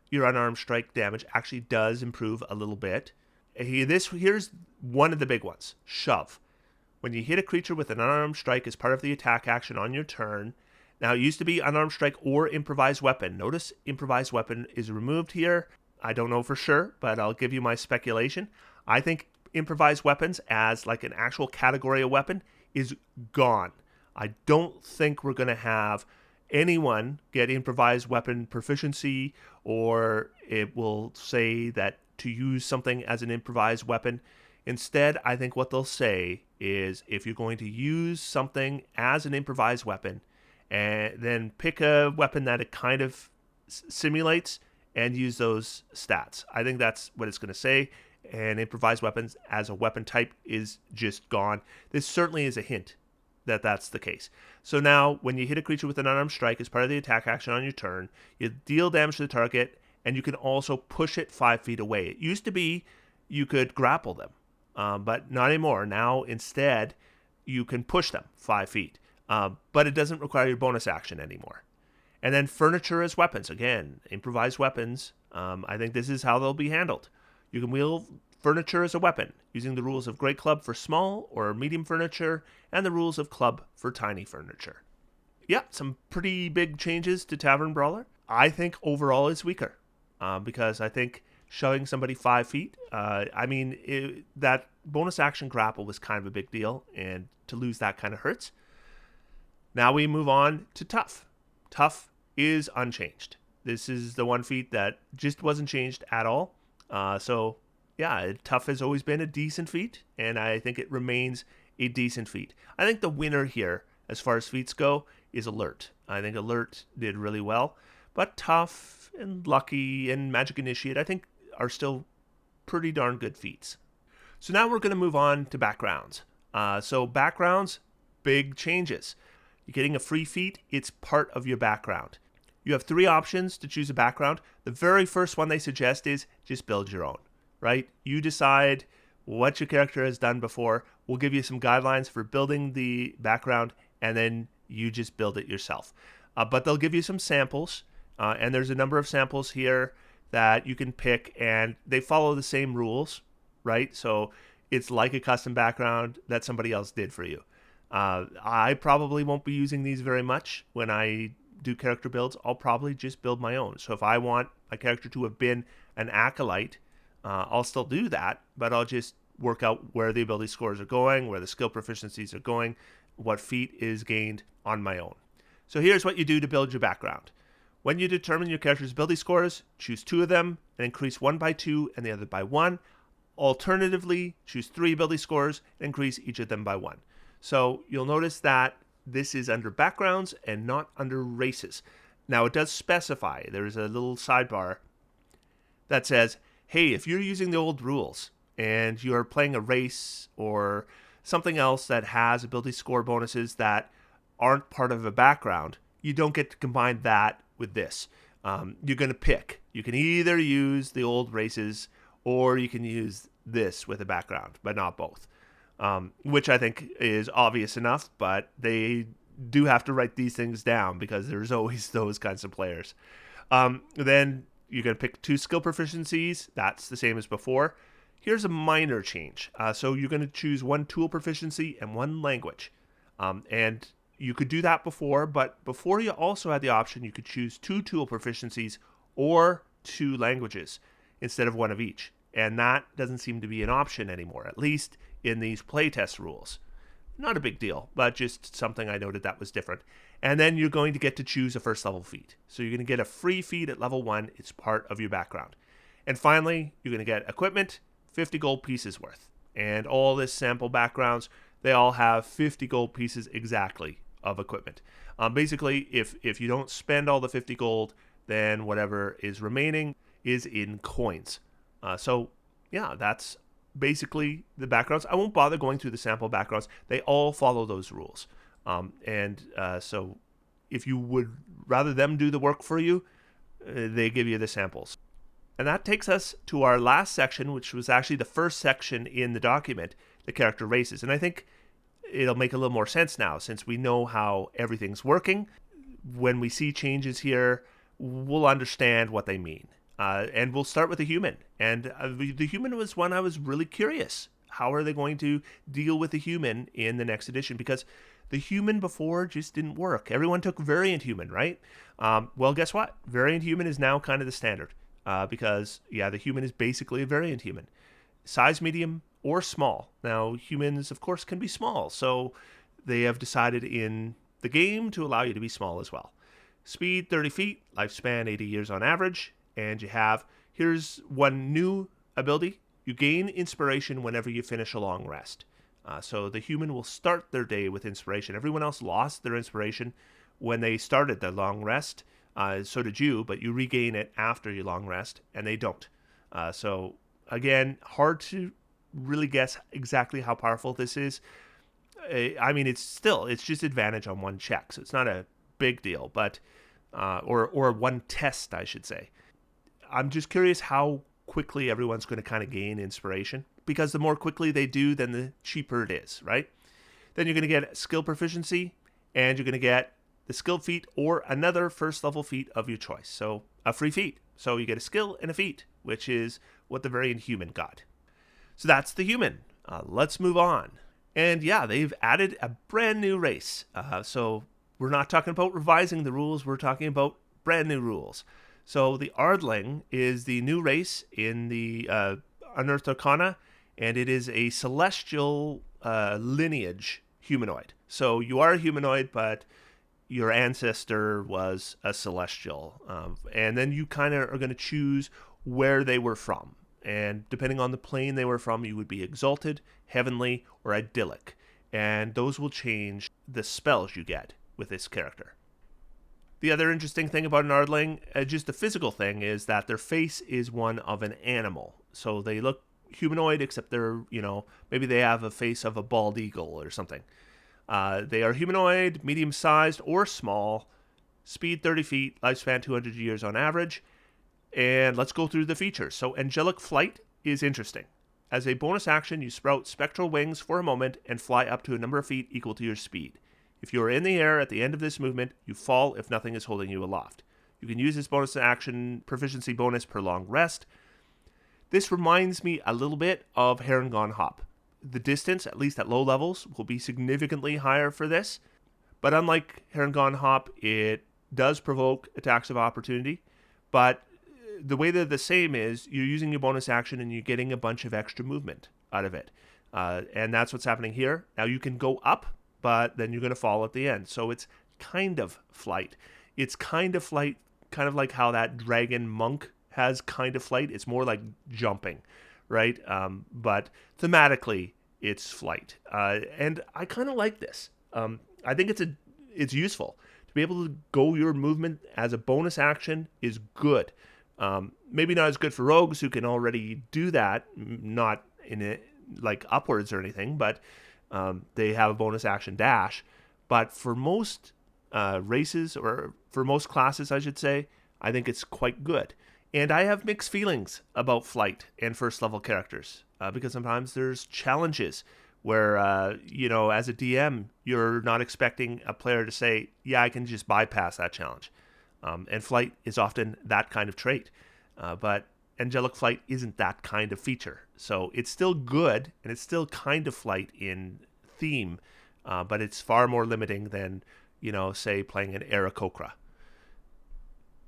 your unarmed strike damage actually does improve a little bit. Here's one of the big ones, Shove. When you hit a creature with an unarmed strike as part of the attack action on your turn, now it used to be unarmed strike or improvised weapon. Notice improvised weapon is removed here. I don't know for sure, but I'll give you my speculation. I think improvised weapons as like an actual category of weapon is gone. I don't think we're going to have anyone get improvised weapon proficiency, or it will say that to use something as an improvised weapon. Instead, I think what they'll say is if you're going to use something as an improvised weapon, and then pick a weapon that it kind of simulates and use those stats. I think that's what it's going to say. And improvised weapons as a weapon type is just gone. This certainly is a hint that that's the case. So now, when you hit a creature with an unarmed strike as part of the attack action on your turn, you deal damage to the target, and you can also push it 5 feet away. It used to be you could grapple them, but not anymore. Now, instead, you can push them 5 feet, but it doesn't require your bonus action anymore. And then furniture as weapons. Again, improvised weapons. I think this is how they'll be handled. You can wield furniture as a weapon, using the rules of Great Club for small or medium furniture, and the rules of Club for tiny furniture. Yeah, some pretty big changes to Tavern Brawler. I think overall it's weaker, because I think shoving somebody 5 feet, that bonus action grapple was kind of a big deal, and to lose that kind of hurts. Now we move on to Tough. Tough is unchanged. This is the one feat that just wasn't changed at all. So yeah, Tough has always been a decent feat, and I think it remains a decent feat. I think the winner here, as far as feats go, is Alert. I think Alert did really well, but Tough and Lucky and Magic Initiate, I think, are still pretty darn good feats. So now we're going to move on to backgrounds. So backgrounds, big changes. You're getting a free feat, it's part of your background. You have 3 options to choose a background. The very first one they suggest is just build your own, right? You decide what your character has done before. We'll give you some guidelines for building the background, and then you just build it yourself. But they'll give you some samples, and there's a number of samples here that you can pick, and they follow the same rules, right? So it's like a custom background that somebody else did for you. I probably won't be using these very much when I do character builds. I'll probably just build my own. So if I want my character to have been an acolyte, I'll still do that, but I'll just work out where the ability scores are going, where the skill proficiencies are going, what feat is gained on my own. So here's what you do to build your background. When you determine your character's ability scores, choose 2 of them and increase one by 2 and the other by 1. Alternatively, choose 3 ability scores and increase each of them by 1. So you'll notice that this is under backgrounds and not under races. Now it does specify, there's a little sidebar that says, hey, if you're using the old rules and you're playing a race or something else that has ability score bonuses that aren't part of a background, you don't get to combine that with this. You're going to pick. You can either use the old races or you can use this with a background, but not both. Which I think is obvious enough, but they do have to write these things down because there's always those kinds of players. Then you're going to pick 2 skill proficiencies. That's the same as before. Here's a minor change. So you're going to choose 1 tool proficiency and 1 language. And you could do that before, but before you also had the option, you could choose 2 tool proficiencies or 2 languages instead of 1 of each. And that doesn't seem to be an option anymore, at least in these playtest rules. Not a big deal, but just something I noted that was different. And then you're going to get to choose a first level feat. So you're going to get a free feat at level 1. It's part of your background. And finally, you're going to get equipment, 50 gold pieces worth. And all this sample backgrounds, they all have 50 gold pieces exactly of equipment. Basically, if you don't spend all the 50 gold, then whatever is remaining is in coins. So yeah, that's basically the backgrounds. I won't bother going through the sample backgrounds. They all follow those rules. So if you would rather them do the work for you, they give you the samples. And that takes us to our last section, which was actually the first section in the document, the character races. And I think it'll make a little more sense now since we know how everything's working. When we see changes here, we'll understand what they mean. And we'll start with the human. And the human was one I was really curious. How are they going to deal with the human in the next edition? Because the human before just didn't work. Everyone took variant human, right? Well, guess what? Variant human is now kind of the standard. Because, yeah, the human is basically a variant human. Size medium or small. Now, humans, of course, can be small. So they have decided in the game to allow you to be small as well. Speed, 30 feet. Lifespan, 80 years on average. And you have, here's one new ability. You gain inspiration whenever you finish a long rest. So the human will start their day with inspiration. Everyone else lost their inspiration when they started their long rest. So did you, but you regain it after your long rest, and they don't. So again, hard to really guess exactly how powerful this is. I mean, it's just advantage on 1 check, so it's not a big deal, but or 1 test, I should say. I'm just curious how quickly everyone's going to kind of gain inspiration, because the more quickly they do, then the cheaper it is, right? Then you're going to get skill proficiency, and you're going to get the skill feat or another first level feat of your choice. So a free feat. So you get a skill and a feat, which is what the variant human got. So that's the human. Let's move on. And yeah, they've added a brand new race. So we're not talking about revising the rules. We're talking about brand new rules. So the Ardling is the new race in the Unearthed Arcana, and it is a celestial lineage humanoid. So you are a humanoid, but your ancestor was a celestial. And then you kind of are going to choose where they were from. And depending on the plane they were from, you would be exalted, heavenly, or idyllic. And those will change the spells you get with this character. The other interesting thing about an Ardling, just the physical thing, is that their face is one of an animal. So they look humanoid, except they're, maybe they have a face of a bald eagle or something. They are humanoid, medium-sized, or small. Speed 30 feet, lifespan 200 years on average. And let's go through the features. So angelic flight is interesting. As a bonus action, you sprout spectral wings for a moment and fly up to a number of feet equal to your speed. If you are in the air at the end of this movement, you fall if nothing is holding you aloft. You can use this bonus action proficiency bonus per long rest. This reminds me a little bit of Heron Gone Hop. The distance, at least at low levels, will be significantly higher for this. But unlike Heron Gone Hop, it does provoke attacks of opportunity. But the way they're the same is you're using your bonus action and you're getting a bunch of extra movement out of it. And that's what's happening here. Now you can go up, but then you're going to fall at the end. So it's kind of flight. It's kind of flight, kind of like how that dragon monk has kind of flight. It's more like jumping, right? But thematically, it's flight. And I kind of like this. I think it's useful. To be able to go your movement as a bonus action is good. Maybe not as good for rogues who can already do that, not in it like upwards or anything, but they have a bonus action dash. But for most races, or for most classes, I should say, I think it's quite good. And I have mixed feelings about flight and first level characters because sometimes there's challenges where, as a DM, you're not expecting a player to say, yeah, I can just bypass that challenge. And flight is often that kind of trait. But angelic flight isn't that kind of feature. So it's still good, and it's still kind of flight in theme, but it's far more limiting than, say, playing an Aarakocra.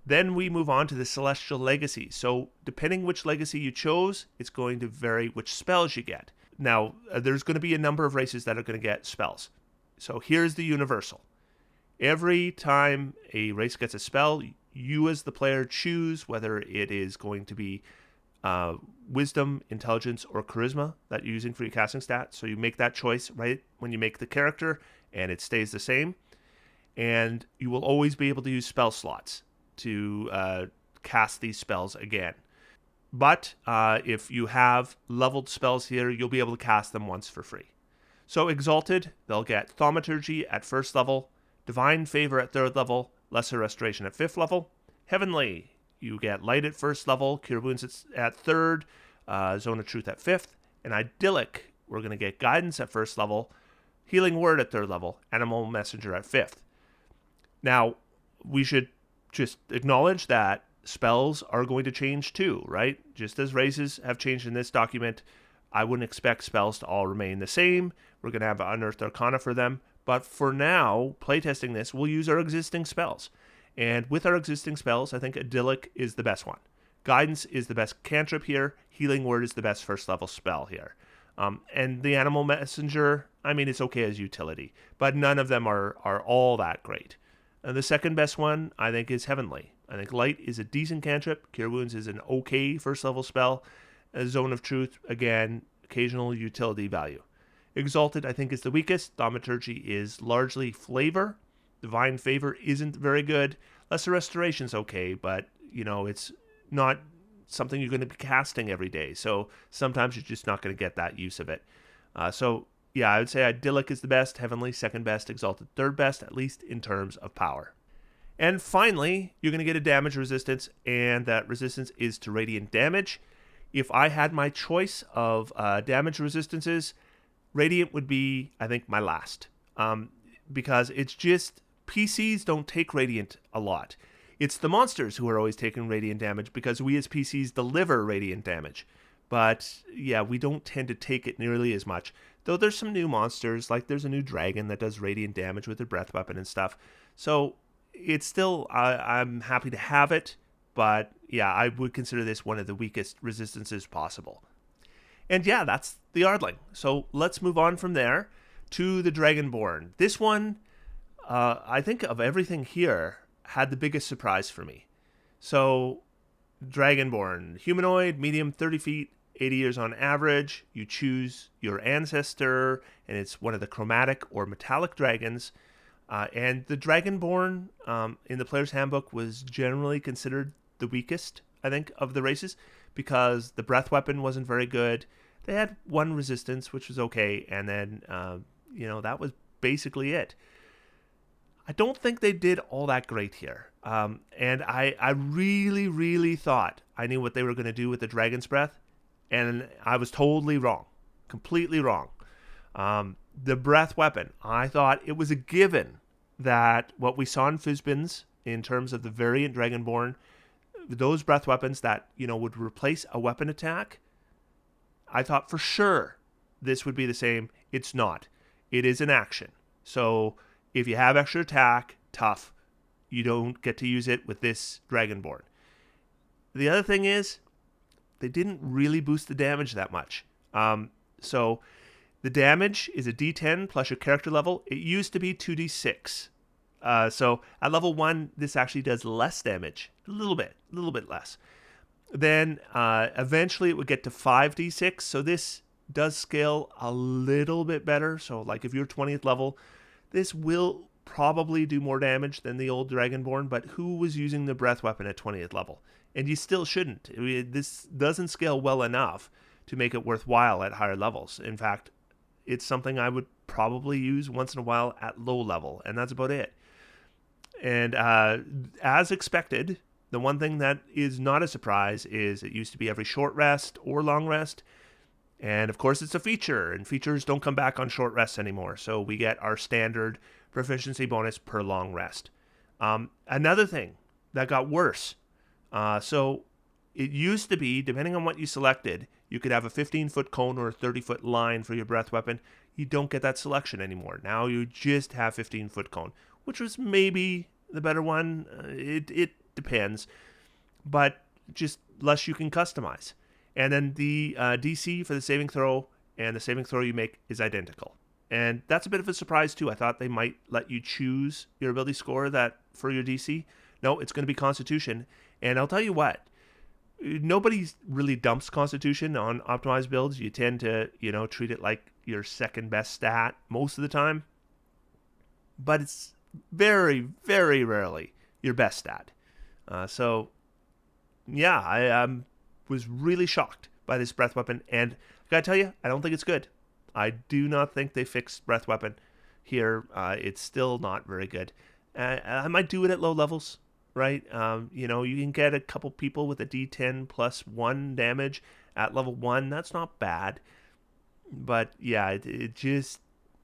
Then we move on to the Celestial Legacy. So depending which legacy you chose, it's going to vary which spells you get. Now, there's going to be a number of races that are going to get spells. So here's the universal. Every time a race gets a spell, you as the player choose whether it is going to be wisdom, intelligence, or charisma that you're using for your casting stat. So you make that choice right when you make the character, and it stays the same. And you will always be able to use spell slots to cast these spells again. But if you have leveled spells here, you'll be able to cast them once for free. So Exalted, they'll get Thaumaturgy at first level, Divine Favor at third level, Lesser Restoration at fifth level. Heavenly, you get Light at first level, Cure Wounds at third, Zone of Truth at fifth. And Idyllic, we're going to get Guidance at first level, Healing Word at third level, Animal Messenger at fifth. Now, we should just acknowledge that spells are going to change too, right? Just as races have changed in this document, I wouldn't expect spells to all remain the same. We're going to have an Unearthed Arcana for them. But for now, playtesting this, we'll use our existing spells. And with our existing spells, I think Idyllic is the best one. Guidance is the best cantrip here. Healing Word is the best first level spell here. And the Animal Messenger, I mean, it's okay as utility. But none of them are all that great. The second best one, I think, is Heavenly. I think Light is a decent cantrip. Cure Wounds is an okay first level spell. A Zone of Truth, again, occasional utility value. Exalted, I think, is the weakest. Thaumaturgy is largely flavor. Divine Favor isn't very good. Lesser Restoration's okay, but, it's not something you're going to be casting every day. So sometimes you're just not going to get that use of it. Yeah, I would say Idyllic is the best, Heavenly second best, Exalted third best, at least in terms of power. And finally, you're going to get a damage resistance, and that resistance is to radiant damage. If I had my choice of damage resistances, Radiant would be, I think, my last. Because it's just, PCs don't take Radiant a lot. It's the monsters who are always taking Radiant damage because we as PCs deliver Radiant damage. But yeah, we don't tend to take it nearly as much. Though there's some new monsters, like there's a new dragon that does radiant damage with their breath weapon and stuff. So it's still, I'm happy to have it. But yeah, I would consider this one of the weakest resistances possible. And yeah, that's the Ardling. So let's move on from there to the Dragonborn. This one, I think of everything here, had the biggest surprise for me. So Dragonborn, humanoid, medium, 30 feet, 80 years on average. You choose your ancestor, and it's one of the chromatic or metallic dragons. And the Dragonborn in the Player's Handbook was generally considered the weakest, I think, of the races because the breath weapon wasn't very good. They had one resistance, which was okay, and then, that was basically it. I don't think they did all that great here. And I really, really thought I knew what they were going to do with the Dragon's Breath, and I was totally wrong. Completely wrong. The breath weapon, I thought it was a given that what we saw in Fizbin's in terms of the variant Dragonborn, those breath weapons that, would replace a weapon attack, I thought for sure this would be the same. It's not. It is an action. So if you have extra attack, tough. You don't get to use it with this Dragonborn. The other thing is, they didn't really boost the damage that much. So the damage is a D10 plus your character level. It used to be 2D6. So at level 1, this actually does less damage. A little bit less. Then eventually it would get to 5d6. So this does scale a little bit better. So like if you're 20th level, this will probably do more damage than the old Dragonborn. But who was using the breath weapon at 20th level? And you still shouldn't. This doesn't scale well enough to make it worthwhile at higher levels. In fact, it's something I would probably use once in a while at low level. And that's about it. And as expected, the one thing that is not a surprise is it used to be every short rest or long rest. And of course, it's a feature, and features don't come back on short rests anymore. So we get our standard proficiency bonus per long rest. Another thing that got worse. So it used to be, depending on what you selected, you could have a 15-foot cone or a 30-foot line for your breath weapon. You don't get that selection anymore. Now you just have 15-foot cone, which was maybe the better one. It depends, but just less you can customize. And then the DC for the saving throw and the saving throw you make is identical. And that's a bit of a surprise too. I thought they might let you choose your ability score that for your DC. No, it's going to be Constitution. And I'll tell you what, nobody really dumps Constitution on optimized builds. You tend to, treat it like your second best stat most of the time. But it's very, very rarely your best stat. So, yeah, I was really shocked by this breath weapon. And I gotta tell you, I don't think it's good. I do not think they fixed breath weapon here. It's still not very good. I might do it at low levels, right? You can get a couple people with a D10 plus 1 damage at level 1. That's not bad. But yeah, it just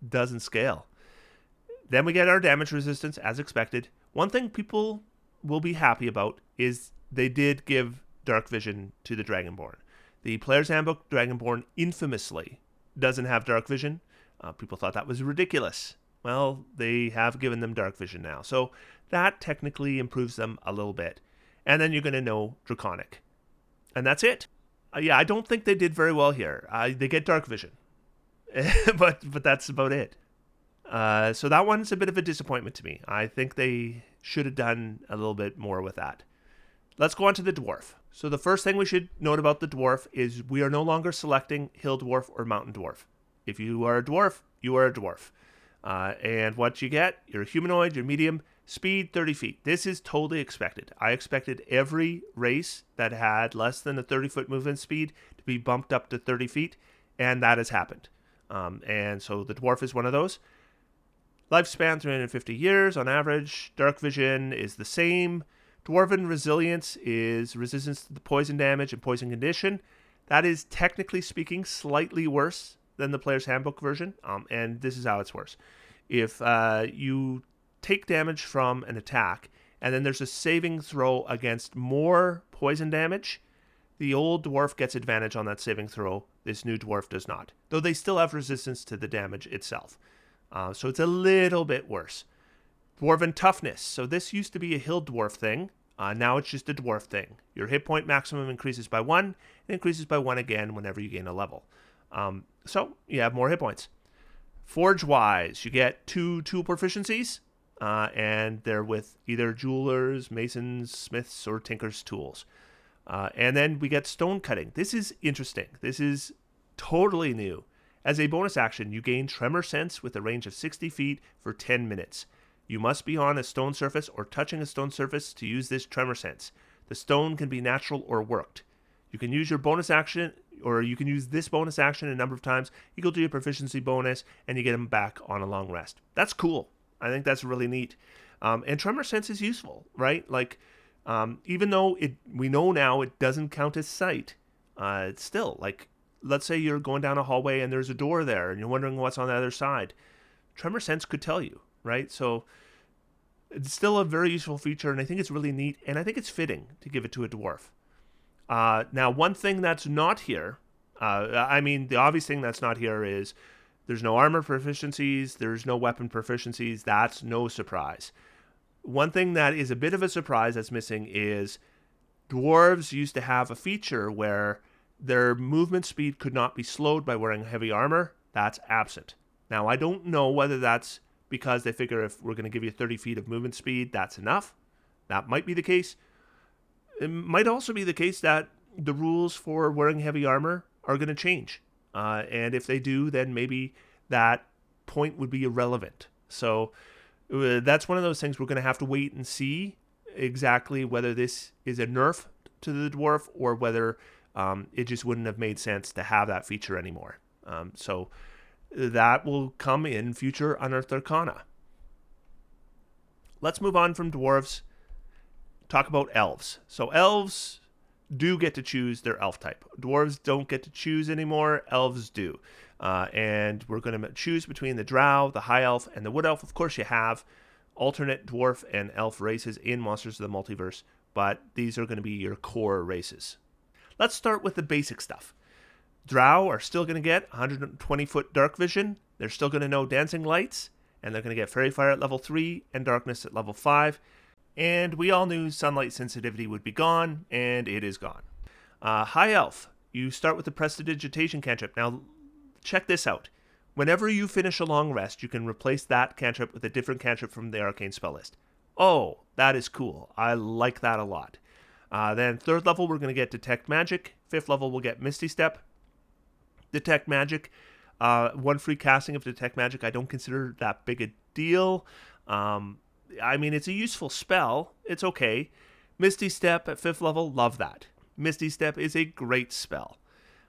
doesn't scale. Then we get our damage resistance as expected. One thing people will be happy about is they did give Dark Vision to the Dragonborn. The Player's Handbook Dragonborn infamously doesn't have Dark Vision. People thought that was ridiculous. Well, they have given them Dark Vision now. So that technically improves them a little bit. And then you're going to know Draconic. And that's it. I don't think they did very well here. They get Dark Vision. but that's about it. So that one's a bit of a disappointment to me. I think they should have done a little bit more with that. Let's go on to the Dwarf. So the first thing we should note about the Dwarf is we are no longer selecting Hill Dwarf or Mountain Dwarf. If you are a Dwarf, you are a Dwarf. And what you get, you're a humanoid, you're medium, speed 30 feet. This is totally expected. I expected every race that had less than a 30-foot movement speed to be bumped up to 30 feet, and that has happened. And so the Dwarf is one of those. Lifespan 350 years on average. Dark Vision is the same. Dwarven Resilience is resistance to the poison damage and poison condition. That is, technically speaking, slightly worse than the Player's Handbook version, and this is how it's worse. If you take damage from an attack, and then there's a saving throw against more poison damage, the old dwarf gets advantage on that saving throw. This new dwarf does not, though they still have resistance to the damage itself. So it's a little bit worse. Dwarven Toughness. So this used to be a hill dwarf thing. Now it's just a dwarf thing. Your hit point maximum increases by 1, and increases by 1 again whenever you gain a level. So you have more hit points. Forge-wise, you get 2 tool proficiencies, and they're with either jewelers, masons, smiths, or tinkers' tools. And then we get stone cutting. This is interesting. This is totally new. As a bonus action, you gain Tremor Sense with a range of 60 feet for 10 minutes. You must be on a stone surface or touching a stone surface to use this Tremor Sense. The stone can be natural or worked. You can use your bonus action, or you can use this bonus action a number of times equal to your proficiency bonus, and you get them back on a long rest. That's cool. I think that's really neat. And Tremor Sense is useful, right? Like, even though we know now it doesn't count as sight, it's still, like, let's say you're going down a hallway and there's a door there and you're wondering what's on the other side. Tremor Sense could tell you, right? So it's still a very useful feature, and I think it's really neat, and I think it's fitting to give it to a dwarf. Now, one thing that's not here, the obvious thing that's not here is there's no armor proficiencies, there's no weapon proficiencies. That's no surprise. One thing that is a bit of a surprise that's missing is dwarves used to have a feature where their movement speed could not be slowed by wearing heavy armor. That's absent. Now, I don't know whether that's because they figure if we're going to give you 30 feet of movement speed, that's enough. That might be the case. It might also be the case that the rules for wearing heavy armor are going to change. And if they do, then maybe that point would be irrelevant. So that's one of those things we're going to have to wait and see exactly whether this is a nerf to the dwarf or whether it just wouldn't have made sense to have that feature anymore. So that will come in future Unearthed Arcana. Let's move on from dwarves. Talk about elves. So elves do get to choose their elf type. Dwarves don't get to choose anymore. Elves do. And we're going to choose between the drow, the high elf, and the wood elf. Of course, you have alternate dwarf and elf races in Monsters of the Multiverse, but these are going to be your core races. Let's start with the basic stuff. Drow are still going to get 120-foot dark vision. They're still going to know dancing lights, and they're going to get fairy fire at level 3 and darkness at level 5. And we all knew sunlight sensitivity would be gone, and it is gone. High elf, you start with the prestidigitation cantrip. Now, check this out. Whenever you finish a long rest, you can replace that cantrip with a different cantrip from the arcane spell list. Oh, that is cool. I like that a lot. Then 3rd level, we're going to get Detect Magic. 5th level, we'll get Misty Step. Detect Magic, 1 free casting of Detect Magic. I don't consider that big a deal. I mean, it's a useful spell. It's okay. Misty Step at 5th level, love that. Misty Step is a great spell.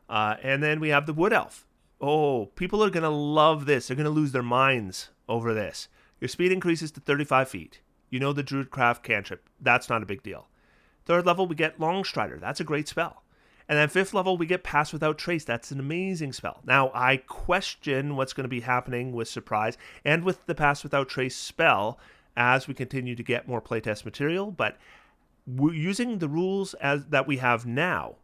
And then we have the Wood Elf. Oh, people are going to love this. They're going to lose their minds over this. Your speed increases to 35 feet. You know the Druidcraft cantrip. That's not a big deal. 3rd level, we get Longstrider. That's a great spell. And then 5th level, we get Pass Without Trace. That's an amazing spell. Now, I question what's going to be happening with Surprise and with the Pass Without Trace spell as we continue to get more playtest material, but using the rules as that we have now,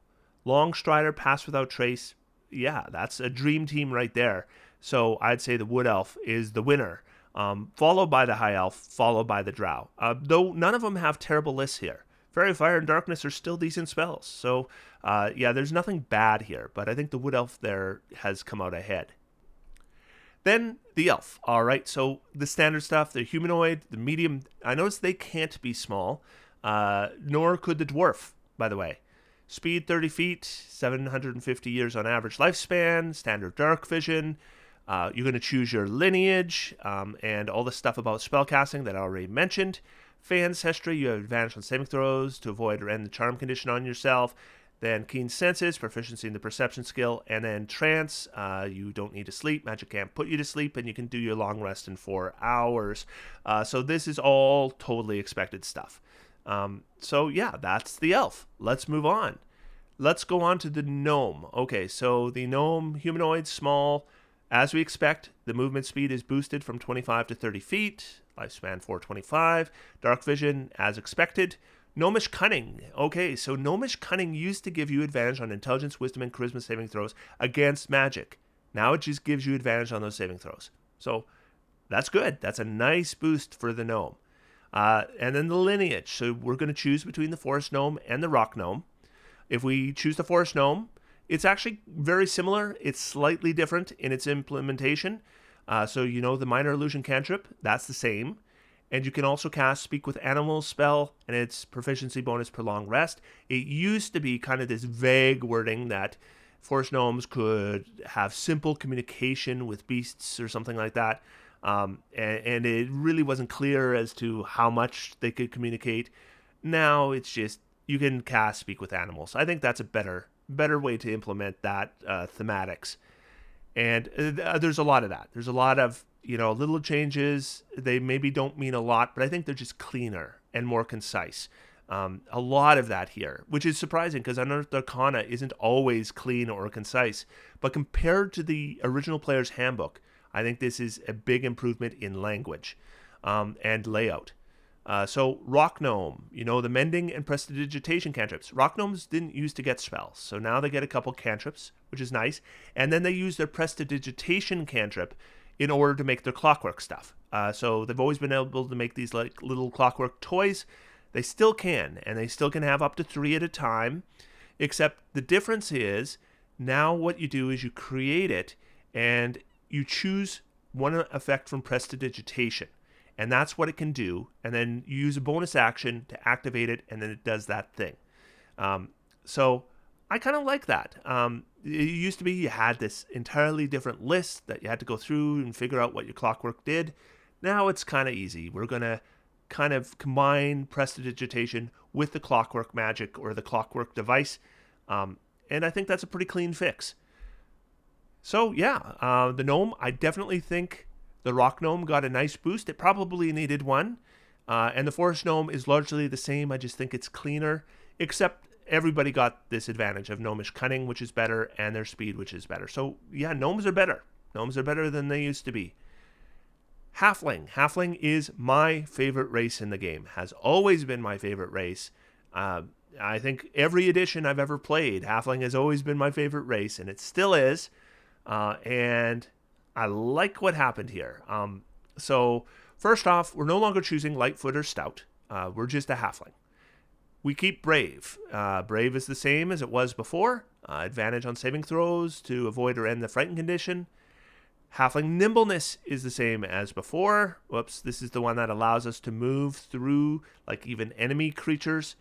Longstrider, Pass Without Trace, yeah, that's a dream team right there. So I'd say the Wood Elf is the winner, followed by the High Elf, followed by the Drow. Though none of them have terrible lists here. Fairy Fire and Darkness are still decent spells. So yeah, there's nothing bad here, but I think the Wood Elf there has come out ahead. Then the elf. All right, so the standard stuff, the humanoid, the medium. I noticed they can't be small, nor could the dwarf, by the way. Speed 30 feet, 750 years on average lifespan, standard dark vision. You're going to choose your lineage and all the stuff about spellcasting that I already mentioned. Fey ancestry, you have advantage on saving throws to avoid or end the charm condition on yourself. Then keen senses, proficiency in the perception skill, and then trance. You don't need to sleep. Magic can't put you to sleep, and you can do your long rest in 4 hours. So this is all totally expected stuff. So yeah, that's the elf. Let's move on. Let's go on to the gnome. Okay, so the gnome, humanoid, small. As we expect, the movement speed is boosted from 25 to 30 feet. Lifespan 425. Dark vision, as expected. Gnomish Cunning. Okay, so Gnomish Cunning used to give you advantage on intelligence, wisdom, and charisma saving throws against magic. Now it just gives you advantage on those saving throws. So that's good. That's a nice boost for the gnome. And then the lineage. So we're going to choose between the forest gnome and the rock gnome. If we choose the forest gnome, it's actually very similar. It's slightly different in its implementation. So you know the minor illusion cantrip, that's the same. And you can also cast Speak with Animals spell, and its proficiency bonus per long rest. It used to be kind of this vague wording that forest gnomes could have simple communication with beasts or something like that. And it really wasn't clear as to how much they could communicate. Now it's just, you can cast Speak with Animals. I think that's a better way to implement that thematics. And there's a lot of that. There's a lot of, little changes. They maybe don't mean a lot, but I think they're just cleaner and more concise. A lot of that here, which is surprising because Unearthed Arcana isn't always clean or concise. But compared to the original player's handbook, I think this is a big improvement in language and layout. So Rock Gnome, the mending and prestidigitation cantrips. Rock Gnomes didn't used to get spells, so now they get a couple cantrips, which is nice. And then they use their prestidigitation cantrip in order to make their clockwork stuff. So they've always been able to make these like little clockwork toys. They still can, and they still can have up to 3 at a time, except the difference is now what you do is you create it and you choose one effect from prestidigitation. And that's what it can do. And then you use a bonus action to activate it, and then it does that thing. So I kind of like that. It used to be you had this entirely different list that you had to go through and figure out what your clockwork did. Now it's kind of easy. We're going to kind of combine prestidigitation with the clockwork magic or the clockwork device. And I think that's a pretty clean fix. So yeah, the gnome, I definitely think the rock gnome got a nice boost. It probably needed one. And the Forest Gnome is largely the same. I just think it's cleaner, except everybody got this advantage of Gnomish Cunning, which is better, and their speed, which is better. So yeah, Gnomes are better. Gnomes are better than they used to be. Halfling. Halfling is my favorite race in the game. Has always been my favorite race. I think every edition I've ever played, Halfling has always been my favorite race, and it still is. And I like what happened here. So first off, we're no longer choosing Lightfoot or Stout. We're just a Halfling. We keep Brave. Brave is the same as it was before. Advantage on saving throws to avoid or end the frightened condition. Halfling Nimbleness is the same as before. Whoops, this is the one that allows us to move through like even enemy creatures.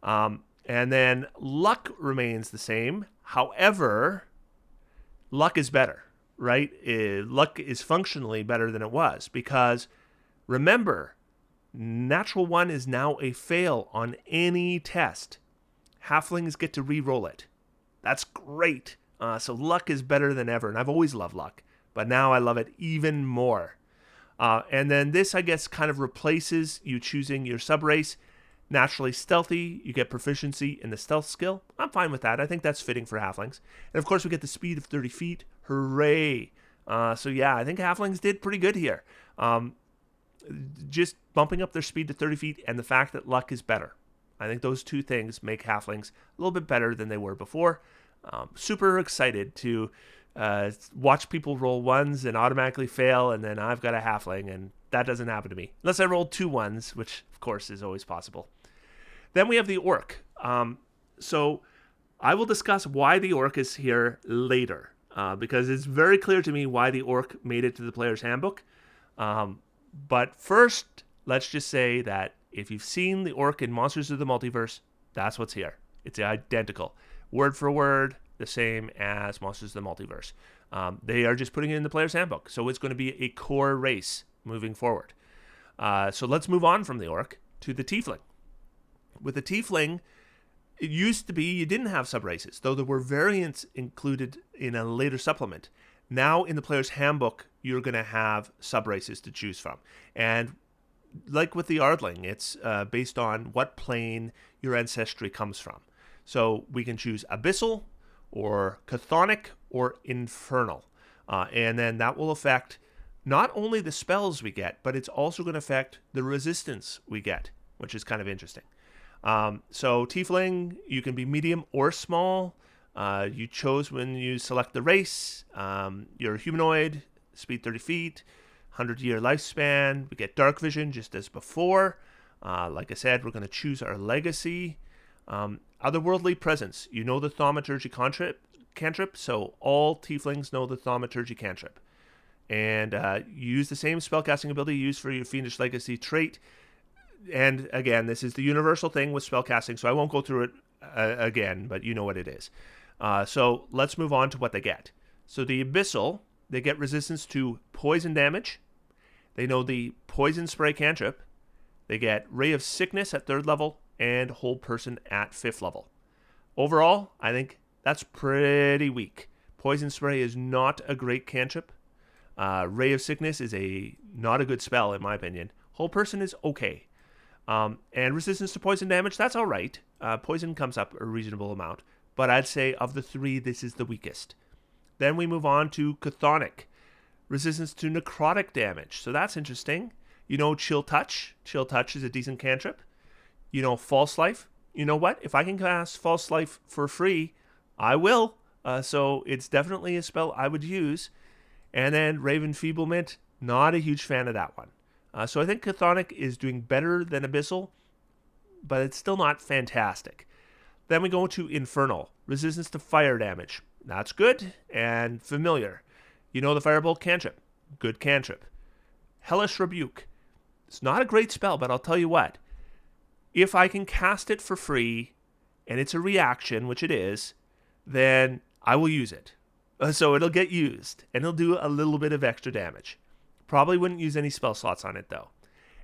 And then Luck remains the same. However, Luck is better, right? Luck is functionally better than it was because remember, Natural 1 is now a fail on any test. Halflings get to re-roll it. That's great. So Luck is better than ever, and I've always loved Luck. But now I love it even more. And then this, I guess, kind of replaces you choosing your subrace. Naturally stealthy, you get proficiency in the stealth skill. I'm fine with that. I think that's fitting for halflings. And of course, we get the speed of 30 feet. Hooray. So yeah, I think halflings did pretty good here. Just bumping up their speed to 30 feet and the fact that luck is better. I think those two things make halflings a little bit better than they were before. Super excited to watch people roll ones and automatically fail, and then I've got a halfling, and that doesn't happen to me. Unless I roll 2 ones, which, of course, is always possible. Then we have the orc. So I will discuss why the orc is here later, because it's very clear to me why the orc made it to the player's handbook. But first, let's just say that if you've seen the orc in Monsters of the Multiverse, that's what's here. It's identical. Word for word, the same as Monsters of the Multiverse. They are just putting it in the player's handbook. So it's going to be a core race moving forward. So let's move on from the orc to the tiefling. With the tiefling, it used to be you didn't have subraces, though there were variants included in a later supplement. Now in the player's handbook, you're going to have subraces to choose from. And like with the Ardling, it's based on what plane your ancestry comes from. So we can choose Abyssal, or Chthonic, or Infernal. And then that will affect not only the spells we get, but it's also going to affect the resistance we get, which is kind of interesting. So Tiefling, you can be medium or small. You chose when you select the race. You're humanoid, speed 30 feet, 100-year lifespan. We get dark vision just as before. Like I said, we're going to choose our legacy. Otherworldly presence. You know the Thaumaturgy cantrip, so all Tieflings know the Thaumaturgy cantrip. And you use the same spellcasting ability you use for your Fiendish Legacy trait. And again, this is the universal thing with spellcasting, so I won't go through it again, but you know what it is. So let's move on to what they get. So the Abyssal, they get resistance to poison damage. They know the Poison Spray cantrip. They get Ray of Sickness at 3rd level and Hold Person at 5th level. Overall, I think that's pretty weak. Poison Spray is not a great cantrip. Ray of Sickness is not a good spell, in my opinion. Hold Person is okay. And resistance to poison damage, that's all right. Poison comes up a reasonable amount. But I'd say of the 3, this is the weakest. Then we move on to Chthonic. Resistance to necrotic damage. So that's interesting. You know Chill Touch. Chill Touch is a decent cantrip. You know False Life. You know what? If I can cast False Life for free, I will. So it's definitely a spell I would use. And then Raven Feeblement, not a huge fan of that one. So I think Chthonic is doing better than Abyssal, but it's still not fantastic. Then we go to Infernal. Resistance to fire damage. That's good and familiar. You know the Firebolt cantrip. Good cantrip. Hellish Rebuke. It's not a great spell, but I'll tell you what. If I can cast it for free, and it's a reaction, which it is, then I will use it. So it'll get used, and it'll do a little bit of extra damage. Probably wouldn't use any spell slots on it, though.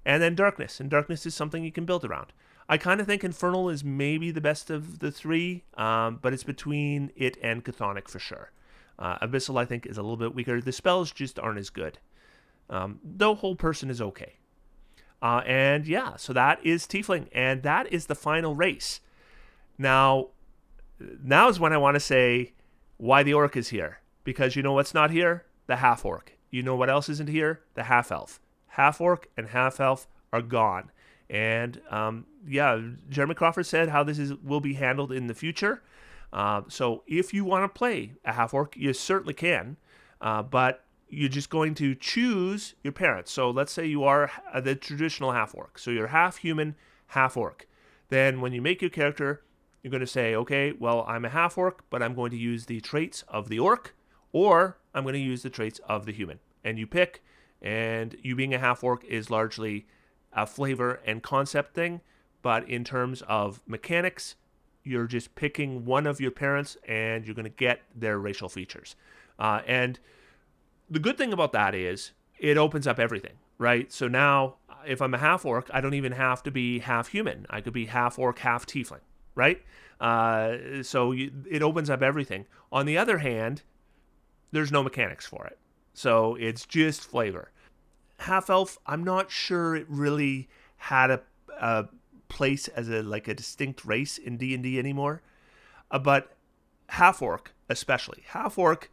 And then Darkness. And Darkness is something you can build around. I kind of think Infernal is maybe the best of the 3, but it's between it and Chthonic for sure. Abyssal, I think, is a little bit weaker. The spells just aren't as good, though Hold Person is okay. And yeah, so that is Tiefling, and that is the final race. Now, now is when I want to say why the orc is here. Because you know what's not here? The half orc. You know what else isn't here? The half elf. Half orc and half elf are gone. And yeah, Jeremy Crawford said how will be handled in the future. So if you want to play a half orc, you certainly can. But you're just going to choose your parents. So let's say you are the traditional half orc. So you're half human, half orc. Then when you make your character, you're going to say, okay, well, I'm a half orc, but I'm going to use the traits of the orc, or I'm going to use the traits of the human. And you pick, and you being a half orc is largely a flavor and concept thing. But in terms of mechanics, you're just picking one of your parents and you're going to get their racial features. And the good thing about that is it opens up everything, right? So now if I'm a half orc, I don't even have to be half human. I could be half orc, half tiefling, right? So it opens up everything. On the other hand, there's no mechanics for it. So it's just flavor. Half elf, I'm not sure it really had a place as a distinct race in D&D anymore. But half orc, especially half orc,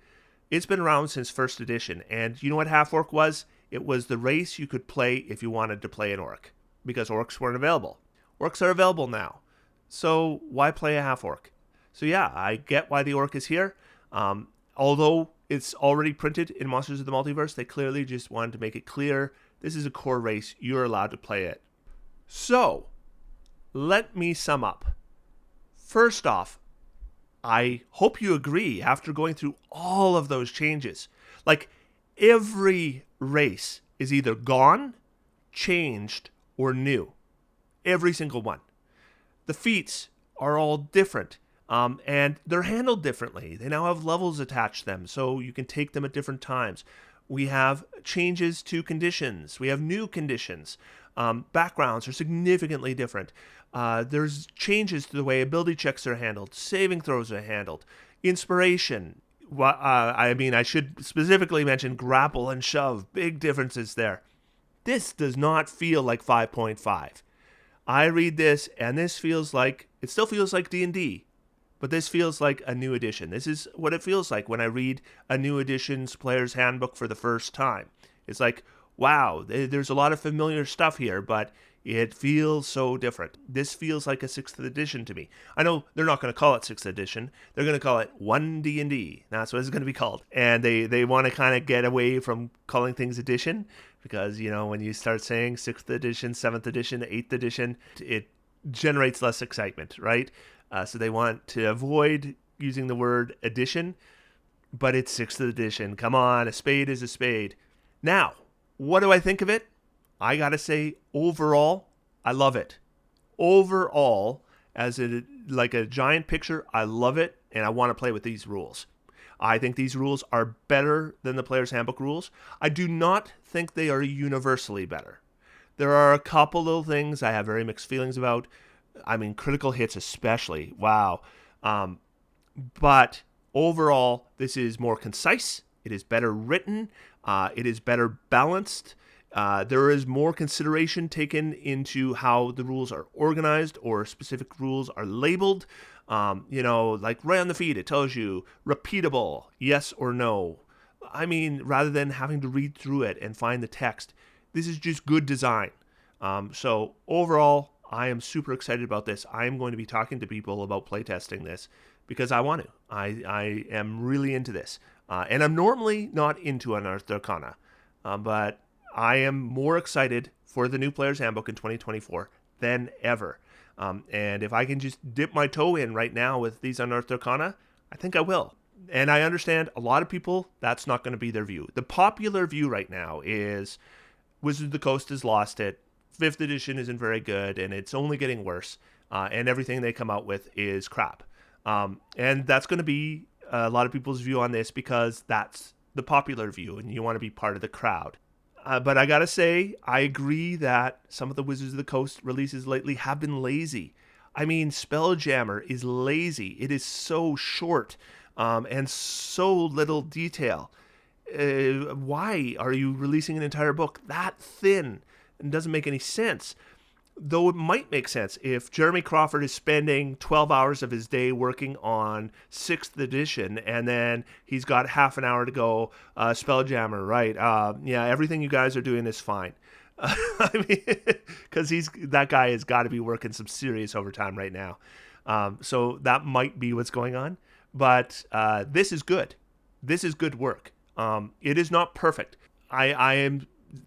it's been around since first edition. And you know what half orc was? It was the race you could play if you wanted to play an orc, because orcs weren't available. Orcs are available now. So why play a half orc? So yeah, I get why the orc is here. Although it's already printed in Monsters of the Multiverse, they clearly just wanted to make it clear this is a core race. You're allowed to play it. So let me sum up. First off, I hope you agree after going through all of those changes. Like, every race is either gone, changed, or new. Every single one. The feats are all different, and they're handled differently. They now have levels attached to them, so you can take them at different times. We have changes to conditions. We have new conditions. Backgrounds are significantly different. There's changes to the way ability checks are handled, saving throws are handled, inspiration. I should specifically mention grapple and shove. Big differences there. This does not feel like 5.5. I read this, and it still feels like D&D, but this feels like a new edition. This is what it feels like when I read a new edition's player's handbook for the first time. It's like, wow, there's a lot of familiar stuff here, but it feels so different. This feels like a 6th edition to me. I know they're not going to call it 6th edition. They're going to call it 1D&D. That's what it's going to be called. And they want to kind of get away from calling things edition, because, you know, when you start saying 6th edition, 7th edition, 8th edition, it generates less excitement, right? So they want to avoid using the word edition, but it's 6th edition. Come on, a spade is a spade. Now, what do I think of it? I gotta say, overall, I love it. Overall, as a giant picture, I love it, and I want to play with these rules. I think these rules are better than the Player's Handbook rules. I do not think they are universally better. There are a couple little things I have very mixed feelings about. I mean, critical hits especially. Wow. But overall, this is more concise. It is better written. It is better balanced. There is more consideration taken into how the rules are organized or specific rules are labeled. Like right on the feed, it tells you repeatable, yes or no. I mean, rather than having to read through it and find the text, this is just good design. So overall, I am super excited about this. I am going to be talking to people about playtesting this because I want to. I am really into this. And I'm normally not into Unearthed Arcana, but I am more excited for the new Player's Handbook in 2024 than ever. And if I can just dip my toe in right now with these Unearthed Arcana, I think I will. And I understand a lot of people, that's not going to be their view. The popular view right now is Wizards of the Coast has lost it. 5th edition isn't very good, and it's only getting worse. And everything they come out with is crap. And that's going to be a lot of people's view on this because that's the popular view, and you want to be part of the crowd. But I gotta say, I agree that some of the Wizards of the Coast releases lately have been lazy. I mean, Spelljammer is lazy. It is so short and so little detail. Why are you releasing an entire book that thin? and doesn't make any sense. Though it might make sense if Jeremy Crawford is spending 12 hours of his day working on 6th edition, and then he's got half an hour to go Spelljammer, right? Yeah, everything you guys are doing is fine. I mean, because that guy has got to be working some serious overtime right now. So that might be what's going on. But this is good. This is good work. It is not perfect. I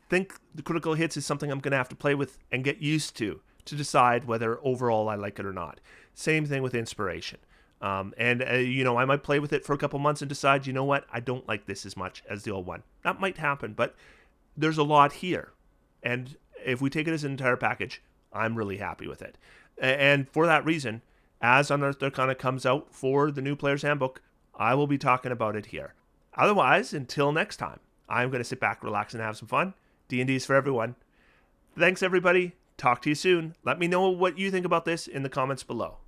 think the critical hits is something I'm going to have to play with and get used to decide whether overall I like it or not. Same thing with inspiration. I might play with it for a couple months and decide, you know what, I don't like this as much as the old one. That might happen, but there's a lot here. And if we take it as an entire package, I'm really happy with it. And for that reason, as Unearthed Arcana comes out for the new Player's Handbook, I will be talking about it here. Otherwise, until next time, I'm going to sit back, relax, and have some fun. D&D is for everyone. Thanks, everybody. Talk to you soon. Let me know what you think about this in the comments below.